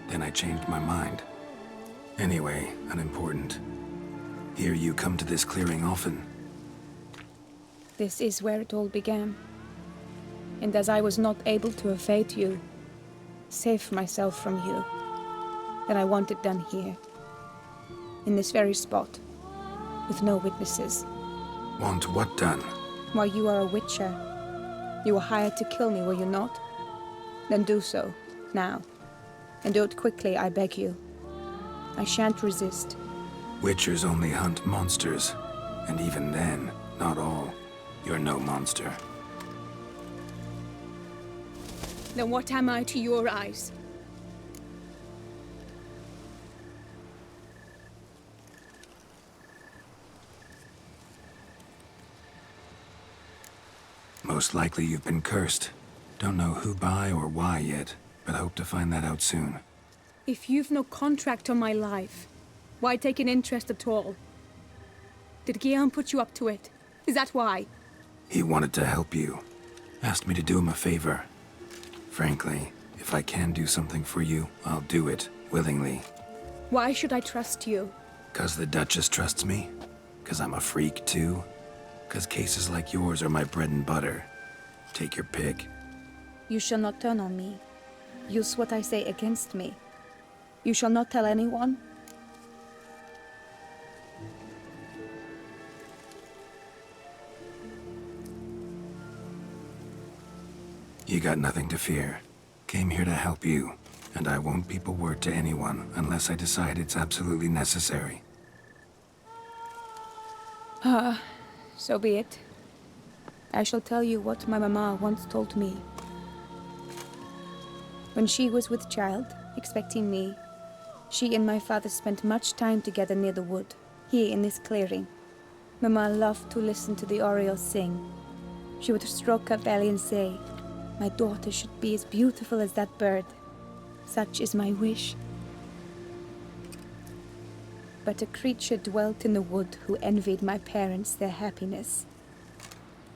Then I changed my mind. Anyway, unimportant. Hear you come to this clearing often. This is where it all began. And as I was not able to evade you, save myself from you, then I want it done here. In this very spot. With no witnesses. Want what done? Why, you are a witcher. You were hired to kill me, were you not? Then do so, now. And do it quickly, I beg you. I shan't resist. Witchers only hunt monsters. And even then, not all. You're no monster. Then what am I to your eyes? Most likely you've been cursed. Don't know who by or why yet, but hope to find that out soon. If you've no contract on my life, why take an interest at all? Did Guillaume put you up to it? Is that why? He wanted to help you. Asked me to do him a favor. Frankly, if I can do something for you, I'll do it, willingly. Why should I trust you? 'Cause the Duchess trusts me? 'Cause I'm a freak, too? 'Cause cases like yours are my bread and butter. Take your pick. You shall not turn on me. Use what I say against me. You shall not tell anyone? You got nothing to fear. Came here to help you, and I won't peep a word to anyone unless I decide it's absolutely necessary. So be it. I shall tell you what my mama once told me. When she was with child, expecting me, she and my father spent much time together near the wood, here in this clearing. Mama loved to listen to the orioles sing. She would stroke her belly and say, "My daughter should be as beautiful as that bird. Such is my wish." But a creature dwelt in the wood who envied my parents their happiness.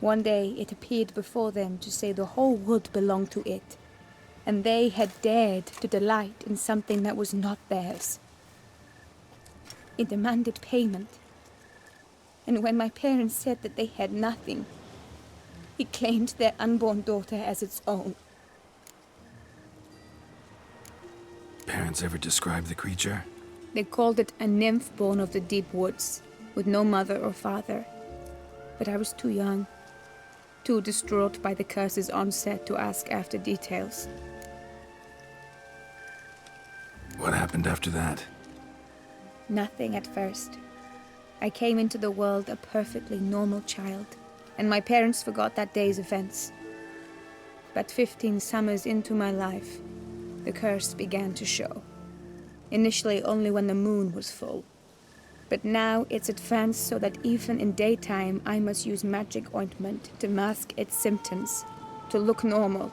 One day it appeared before them to say the whole wood belonged to it, and they had dared to delight in something that was not theirs. It demanded payment, and when my parents said that they had nothing, it claimed their unborn daughter as its own. Parents ever describe the creature? They called it a nymph born of the deep woods, with no mother or father. But I was too young, too distraught by the curse's onset to ask after details. What happened after that? Nothing at first. I came into the world a perfectly normal child, and my parents forgot that day's events. But 15 summers into my life, the curse began to show. Initially only when the moon was full. But now it's advanced so that even in daytime I must use magic ointment to mask its symptoms, to look normal.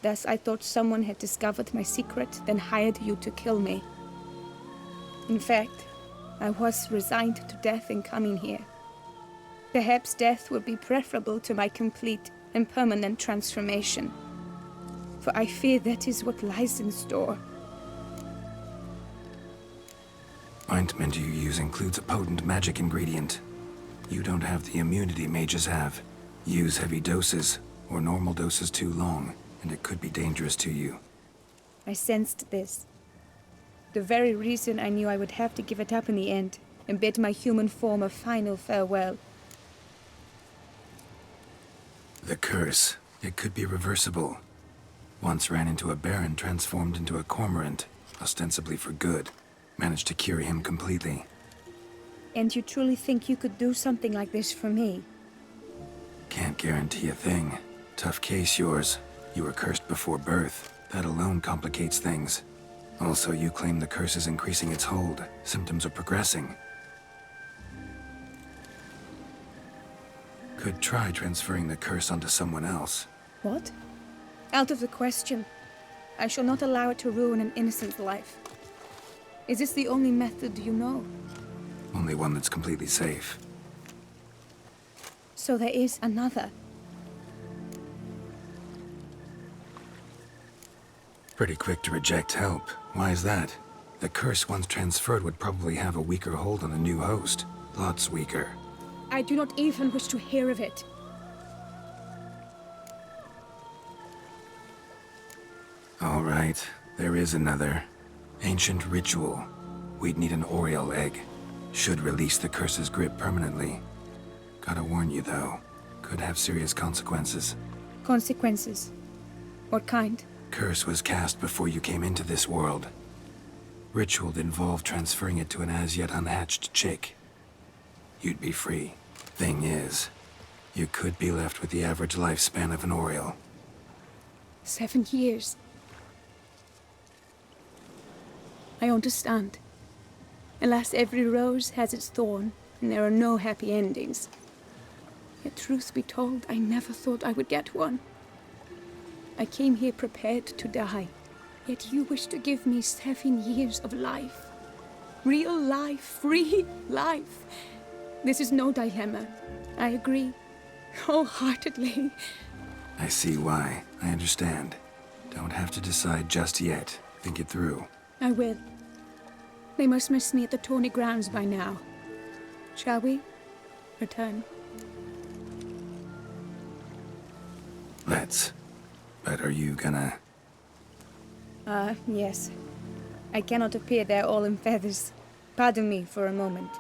Thus I thought someone had discovered my secret, then hired you to kill me. In fact, I was resigned to death in coming here. Perhaps death would be preferable to my complete and permanent transformation. For I fear that is what lies in store. Ointment you use includes a potent magic ingredient. You don't have the immunity mages have. Use heavy doses, or normal doses too long, and it could be dangerous to you. I sensed this. The very reason I knew I would have to give it up in the end, and bid my human form a final farewell. The curse, it could be reversible. Once ran into a baron transformed into a cormorant, ostensibly for good. Managed to cure him completely. And you truly think you could do something like this for me? Can't guarantee a thing. Tough case yours. You were cursed before birth. That alone complicates things. Also, you claim the curse is increasing its hold. Symptoms are progressing. Could try transferring the curse onto someone else. What? Out of the question. I shall not allow it to ruin an innocent life. Is this the only method you know? Only one that's completely safe. So there is another. Pretty quick to reject help. Why is that? The curse once transferred would probably have a weaker hold on the new host. Lots weaker. I do not even wish to hear of it. All right, there is another. Ancient ritual. We'd need an Oriole egg. Should release the curse's grip permanently. Gotta warn you though, could have serious consequences. Consequences? What kind? Curse was cast before you came into this world. Ritual involved transferring it to an as-yet unhatched chick. You'd be free. Thing is, you could be left with the average lifespan of an Oriole. 7 years. I understand. Alas, every rose has its thorn, and there are no happy endings. Yet truth be told, I never thought I would get one. I came here prepared to die, yet you wish to give me 7 years of life. Real life, free life. This is no dilemma. I agree, wholeheartedly. I see why. I understand. Don't have to decide just yet. Think it through. I will. They must miss me at the tourney grounds by now. Shall we? Return. Let's. But are you gonna... Yes. I cannot appear there all in feathers. Pardon me for a moment.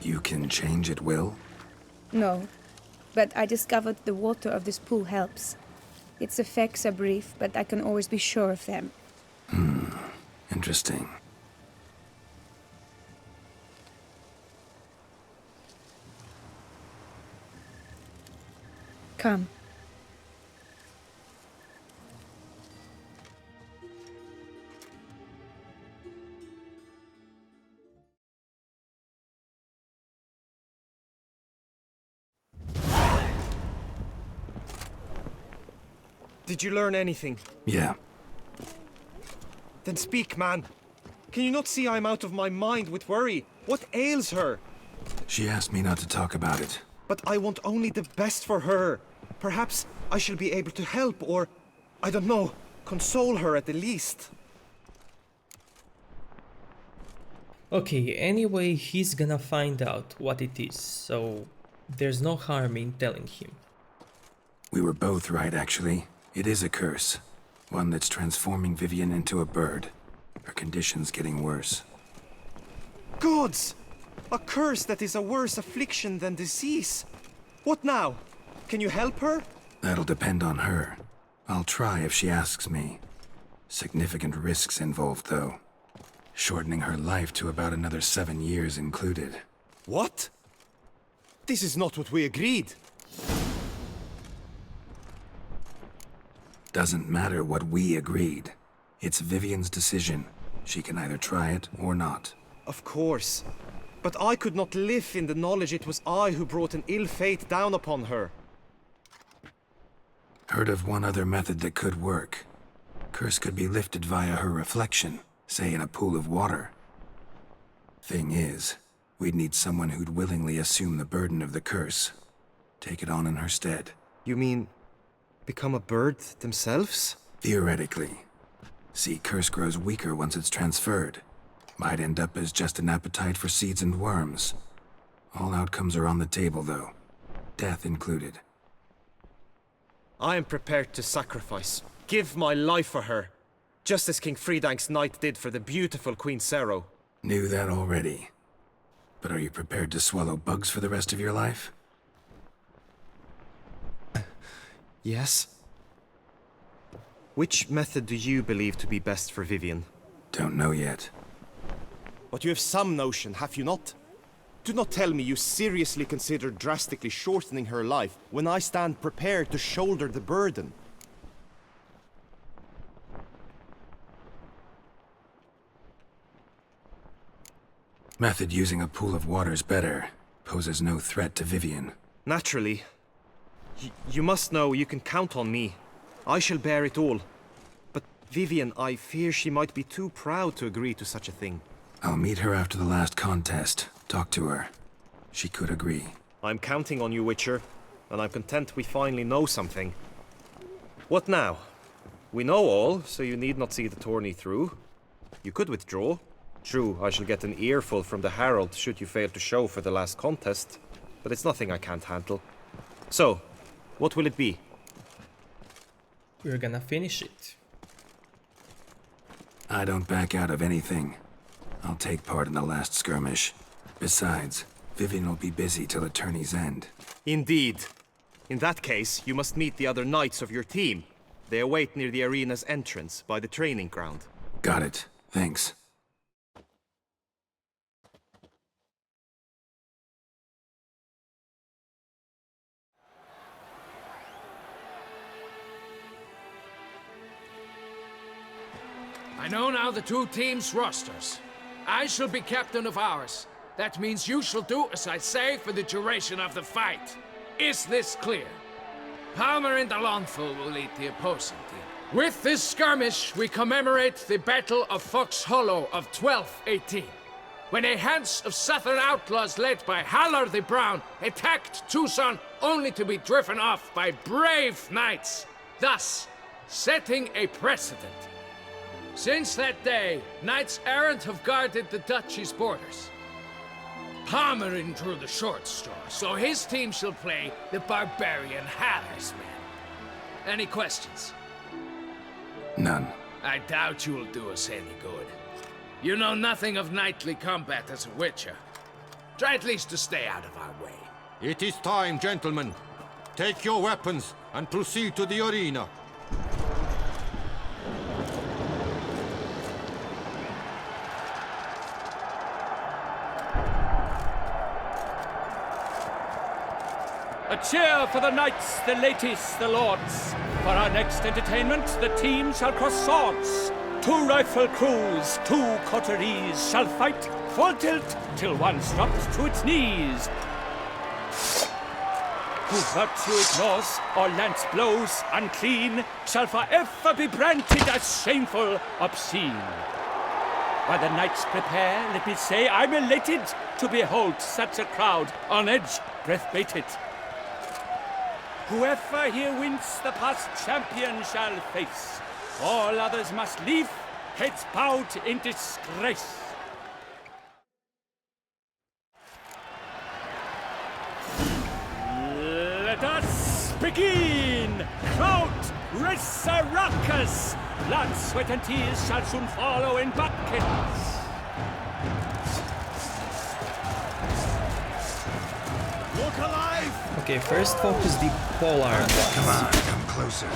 You can change at will? No, but I discovered the water of this pool helps. Its effects are brief, but I can always be sure of them. Interesting. Come. Did you learn anything? Yeah. Then speak, man. Can you not see I'm out of my mind with worry? What ails her? She asked me not to talk about it. But I want only the best for her. Perhaps I shall be able to help or, I don't know, console her at the least. Okay, anyway, he's gonna find out what it is, so there's no harm in telling him. We were both right, actually. It is a curse. One that's transforming Vivian into a bird. Her condition's getting worse. Gods! A curse that is a worse affliction than disease. What now? Can you help her? That'll depend on her. I'll try if she asks me. Significant risks involved, though. Shortening her life to about another 7 years included. What? This is not what we agreed. Doesn't matter what we agreed. It's Vivian's decision. She can either try it or not. Of course. But I could not live in the knowledge it was I who brought an ill fate down upon her. Heard of one other method that could work. Curse could be lifted via her reflection, say in a pool of water. Thing is, we'd need someone who'd willingly assume the burden of the curse. Take it on in her stead. You mean become a bird themselves? Theoretically. See, curse grows weaker once it's transferred. Might end up as just an appetite for seeds and worms. All outcomes are on the table, though. Death included. I am prepared to sacrifice. Give my life for her. Just as King Fridank's knight did for the beautiful Queen Sero. Knew that already. But are you prepared to swallow bugs for the rest of your life? Yes. Which method do you believe to be best for Vivian? Don't know yet. But you have some notion, have you not? Do not tell me you seriously consider drastically shortening her life when I stand prepared to shoulder the burden. Method using a pool of water's better. Poses no threat to Vivian. Naturally. You must know you can count on me. I shall bear it all. But Vivian, I fear she might be too proud to agree to such a thing. I'll meet her after the last contest. Talk to her. She could agree. I'm counting on you, Witcher. And I'm content we finally know something. What now? We know all, so you need not see the tourney through. You could withdraw. True, I shall get an earful from the Herald should you fail to show for the last contest. But it's nothing I can't handle. So, what will it be? We're gonna finish it. I don't back out of anything. I'll take part in the last skirmish. Besides, Vivian will be busy till the tourney's end. Indeed. In that case, you must meet the other knights of your team. They await near the arena's entrance, by the training ground. Got it. Thanks. I know now the two teams' rosters. I shall be captain of ours. That means you shall do as I say for the duration of the fight. Is this clear? Palmer and Alonful will lead the opposing team. With this skirmish, we commemorate the Battle of Fox Hollow of 1218, when a hands of southern outlaws led by Halar the Brown attacked Tucson only to be driven off by brave knights, thus setting a precedent. Since that day, knights errant have guarded the duchy's borders. Palmerin drew the short straw, so his team shall play the barbarian Halar's men. Any questions? None. I doubt you'll do us any good. You know nothing of knightly combat as a witcher. Try at least to stay out of our way. It is time, gentlemen. Take your weapons and proceed to the arena. A cheer for the knights, the ladies, the lords. For our next entertainment, the team shall cross swords. 2 rifle crews, 2 coteries shall fight full tilt till one's dropped to its knees. Who virtue ignores or lance blows unclean shall forever be branded as shameful, obscene. While the knights prepare, let me say I'm elated to behold such a crowd on edge, breath baited. Whoever here wins the past champion shall face. All others must leave, heads bowed in disgrace. Let us begin! Crowd, raise a ruckus! Blood, sweat, and tears shall soon follow in buckets. Look alive! Okay, first focus the polearm ones. Come on, come closer.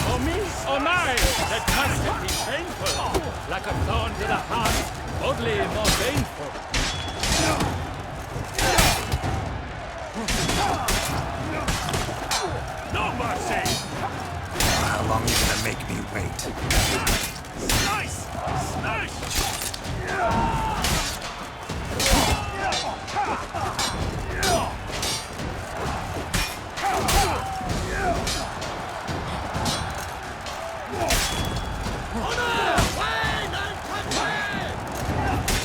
Oh me, oh my! That must have been painful. Like a thorn to the heart, only more painful. No mercy! How long are you gonna make me wait? Slice! Smash!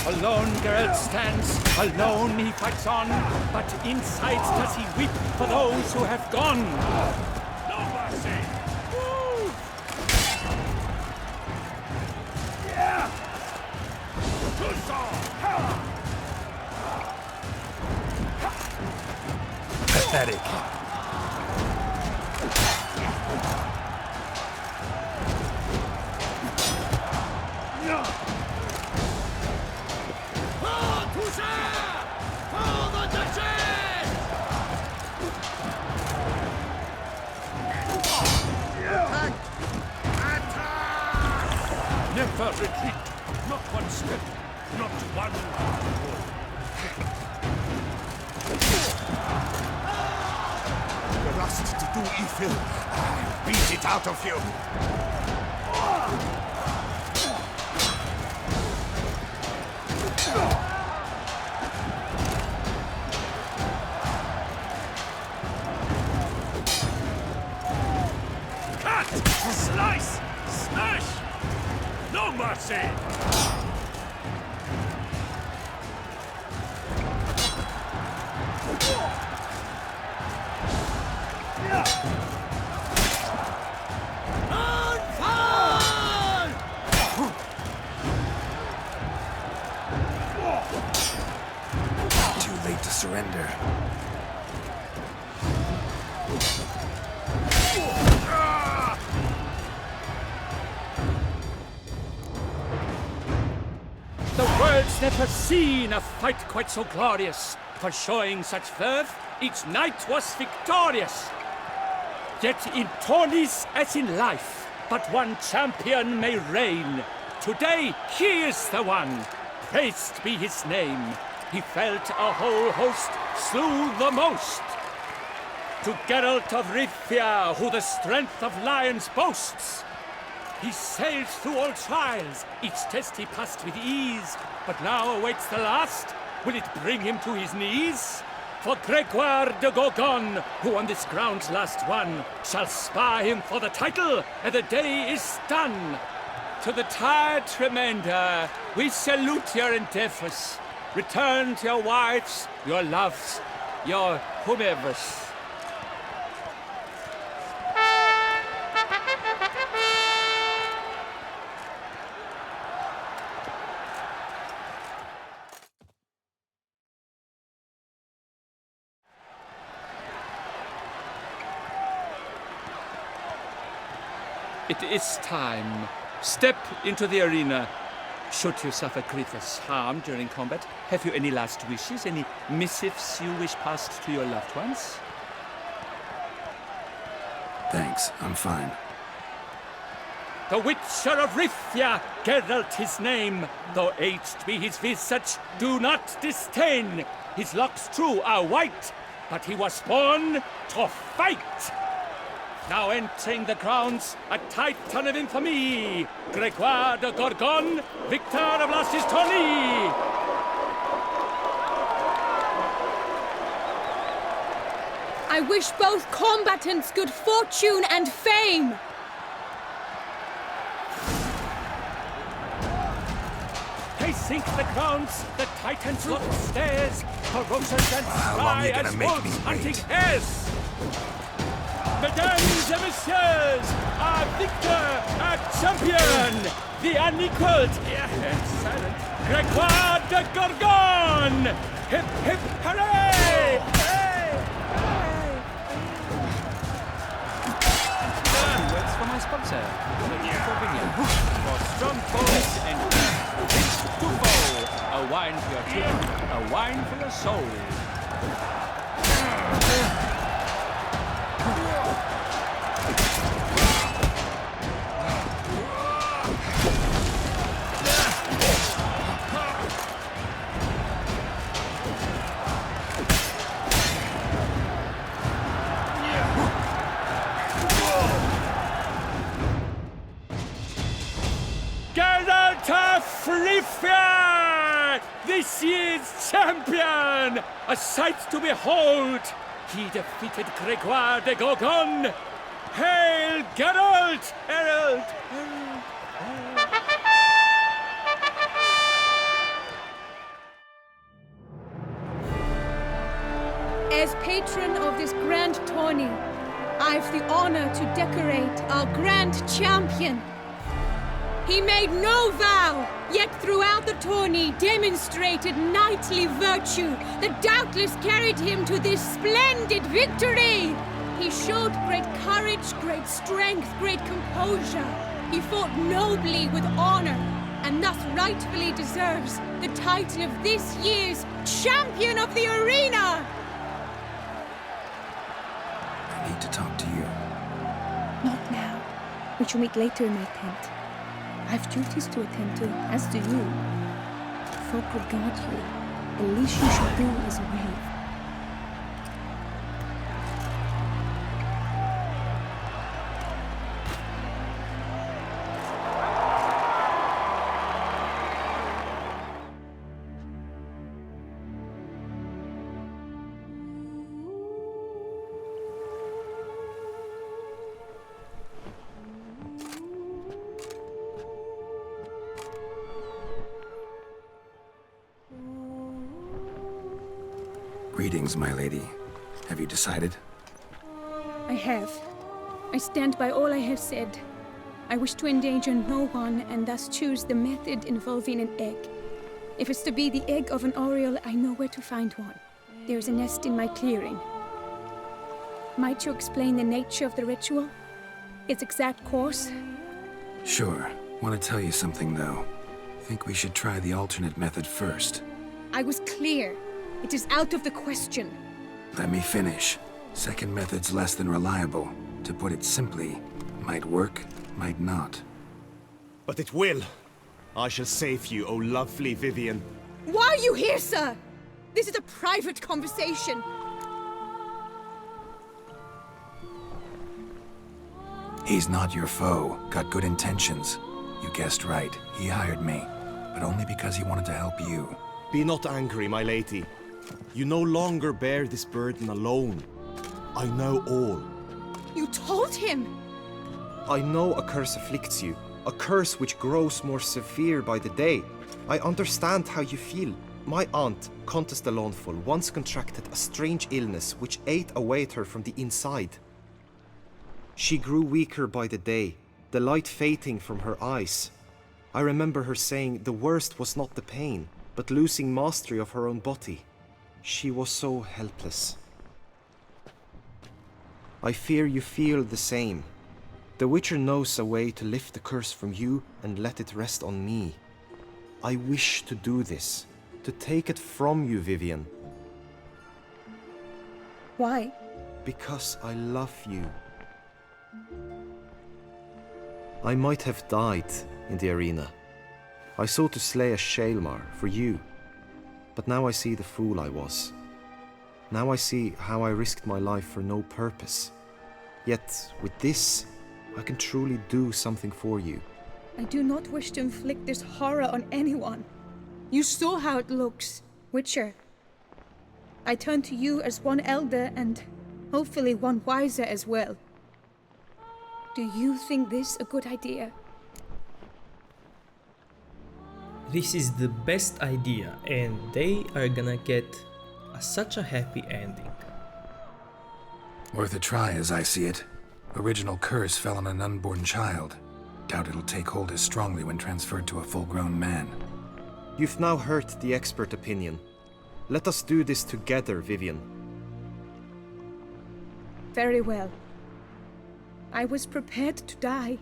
Alone Geralt stands, alone he fights on, but inside does he weep for those who have gone. No mercy! Woo! Yeah! Pathetic. Never retreat. Not one step. Not one The lust to do evil. I'll beat it out of you. Cut! Slice! Smash! No mercy! Too late to surrender. The world's never seen a fight quite so glorious. For showing such verve, each knight was victorious. Yet in tourneys as in life, but one champion may reign. Today he is the one, praised be his name. He felt a whole host, slew the most. To Geralt of Rivia, who the strength of lions boasts, he sailed through all trials, each test he passed with ease. But now awaits the last. Will it bring him to his knees? For Gregoire de Gorgon, who on this ground last won, shall spar him for the title, and the day is done. To the tired remainder, we salute your endeavors. Return to your wives, your loves, your whomevers. It is time. Step into the arena. Should you suffer grievous harm during combat, have you any last wishes? Any missives you wish passed to your loved ones? Thanks, I'm fine. The Witcher of Rifia, Geralt his name. Though aged be his visage, do not disdain. His locks true are white, but he was born to fight. Now entering the grounds, a titan of infamy, Gregoire de Gorgon, victor of Las's tourney. I wish both combatants good fortune and fame. They sink the grounds, the titans look stairs, ferocious and spry as wolves hunting hares. Mesdames et messieurs, our victor, our champion, the unequaled, and silent, Gregoire de Gorgon! Hip, hip, hooray! Words for my sponsor, for strong foes and rich to foe. A wine for your teeth, a wine for your soul. Rifia! This year's champion! A sight to behold! He defeated Gregoire de Gorgon! Hail, Geralt! Herald! As patron of this grand tourney, I've the honor to decorate our grand champion. He made no vow, yet throughout the tourney demonstrated knightly virtue that doubtless carried him to this splendid victory. He showed great courage, great strength, great composure. He fought nobly with honor, and thus rightfully deserves the title of this year's Champion of the Arena! I need to talk to you. Not now. We shall meet later in my tent. I have duties to attend to, as do you. Folk regard you. The least you should do is wave. Greetings, my lady. Have you decided? I have. I stand by all I have said. I wish to endanger no one and thus choose the method involving an egg. If it's to be the egg of an oriole, I know where to find one. There is a nest in my clearing. Might you explain the nature of the ritual? Its exact course? Sure. Want to tell you something, though. Think we should try the alternate method first. I was clear. It is out of the question. Let me finish. Second method's less than reliable. To put it simply, might work, might not. But it will. I shall save you, O lovely Vivian. Why are you here, sir? This is a private conversation. He's not your foe. Got good intentions. You guessed right. He hired me. But only because he wanted to help you. Be not angry, my lady. You no longer bear this burden alone. I know all. You told him! I know a curse afflicts you. A curse which grows more severe by the day. I understand how you feel. My aunt, Countess de Lawnful, once contracted a strange illness which ate away at her from the inside. She grew weaker by the day, the light fading from her eyes. I remember her saying the worst was not the pain, but losing mastery of her own body. She was so helpless. I fear you feel the same. The Witcher knows a way to lift the curse from you and let it rest on me. I wish to do this, to take it from you, Vivian. Why? Because I love you. I might have died in the arena. I sought to slay a Shaelmar for you. But now I see the fool I was. Now I see how I risked my life for no purpose. Yet, with this, I can truly do something for you. I do not wish to inflict this horror on anyone. You saw how it looks, Witcher. I turn to you as one elder and hopefully one wiser as well. Do you think this a good idea? This is the best idea, and they are gonna get such a happy ending. Worth a try as I see it. Original curse fell on an unborn child. Doubt it'll take hold as strongly when transferred to a full-grown man. You've now heard the expert opinion. Let us do this together, Vivian. Very well. I was prepared to die.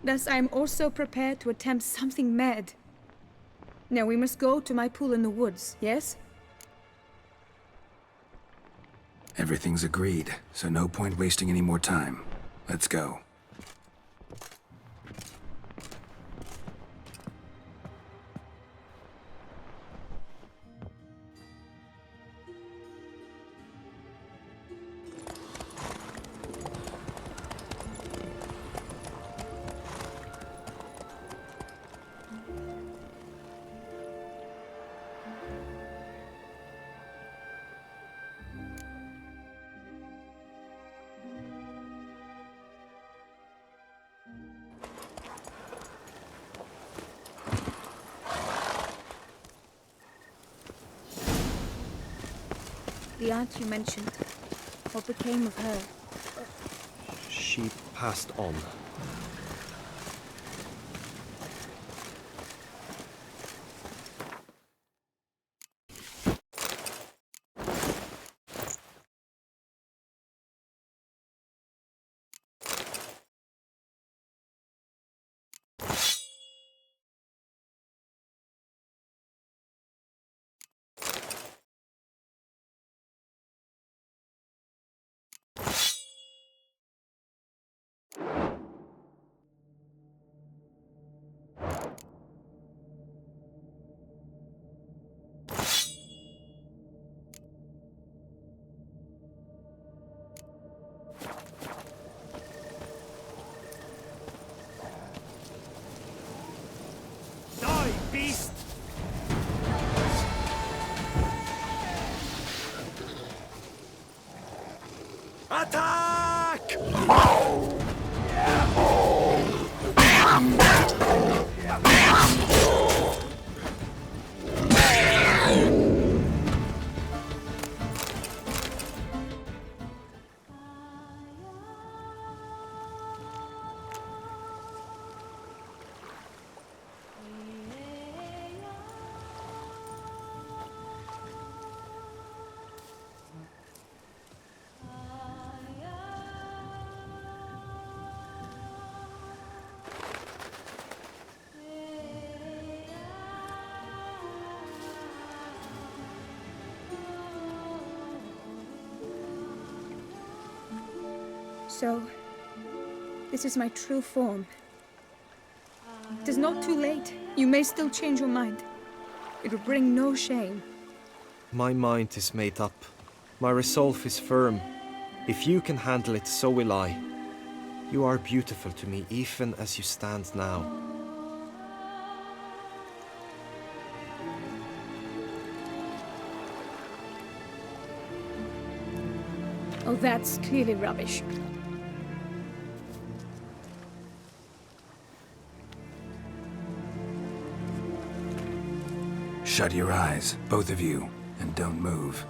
Thus I am also prepared to attempt something mad. Now we must go to my pool in the woods, yes? Everything's agreed, so no point wasting any more time. Let's go. The aunt you mentioned. What became of her? She passed on. Die, beast! Attack! So, this is my true form. It is not too late. You may still change your mind. It will bring no shame. My mind is made up. My resolve is firm. If you can handle it, so will I. You are beautiful to me, even as you stand now. Oh, that's clearly rubbish. Shut your eyes, both of you, and don't move.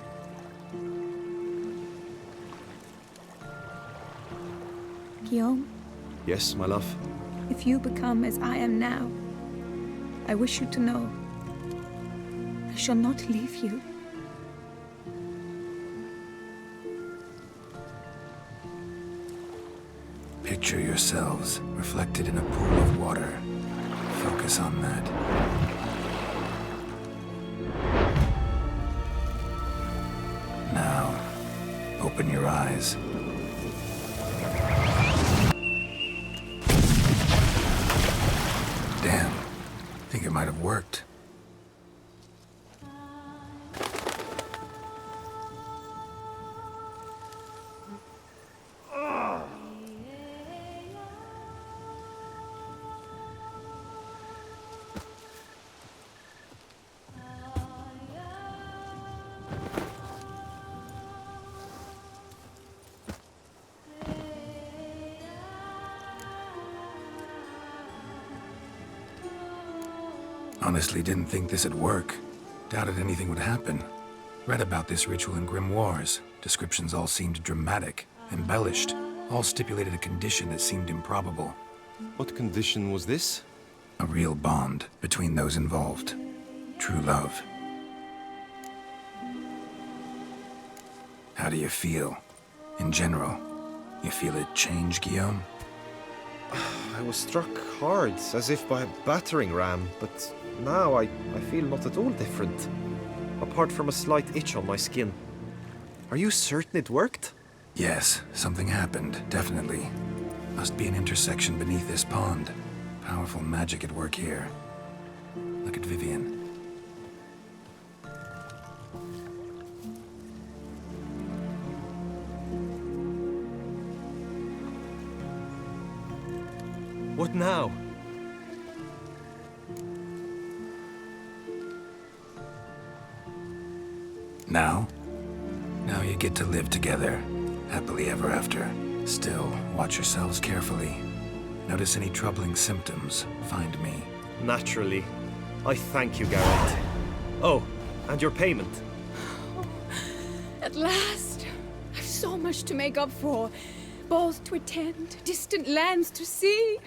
Guillaume, Yes, my love? if you become as I am now, I wish you to know I shall not leave you. Picture yourselves reflected in a pool of water. Focus on that. Now, open your eyes. Damn, think it might have worked. Honestly didn't think this'd work. Doubted anything would happen. Read about this ritual in grimoires. Descriptions all seemed dramatic, embellished. All stipulated a condition that seemed improbable. What condition was this? A real bond between those involved. True love. How do you feel? In general, you feel it change, Guillaume? I was struck hard, as if by a battering ram, but now I feel not at all different. Apart from a slight itch on my skin. Are you certain it worked? Yes, something happened, definitely. Must be an intersection beneath this pond. Powerful magic at work here. Look at Vivian. What now? Now? Now you get to live together. Happily ever after. Still, watch yourselves carefully. Notice any troubling symptoms, find me. Naturally. I thank you, Garrett. Oh, and your payment. At last! I've so much to make up for. Balls to attend, distant lands to see.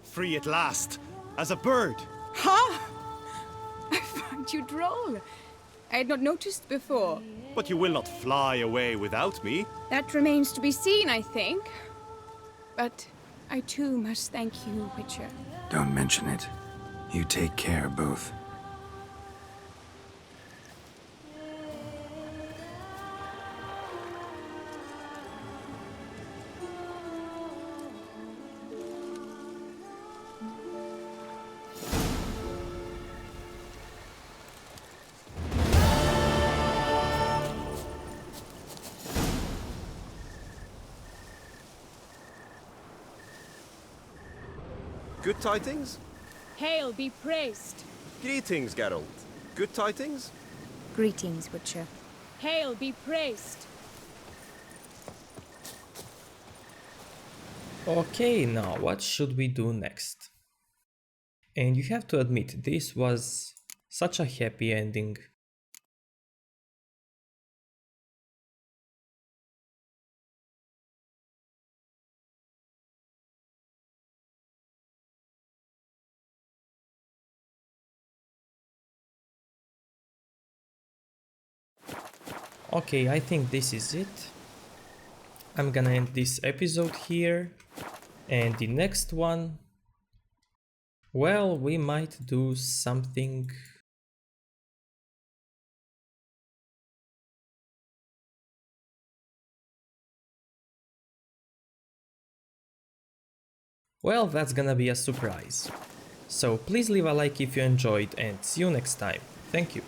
Free at last, as a bird. Ha! I find you droll. I had not noticed before. But you will not fly away without me. That remains to be seen, I think. But I too must thank you, Witcher. Don't mention it. You take care, both. Good tidings? Hail be praised. Greetings, Geralt. Good tidings? Greetings, Witcher. Hail be praised. Okay, now what should we do next? And you have to admit, this was such a happy ending. Okay, I think this is it. I'm gonna end this episode here. And the next one, well, we might do something. Well, that's gonna be a surprise. So please leave a like if you enjoyed and see you next time. Thank you.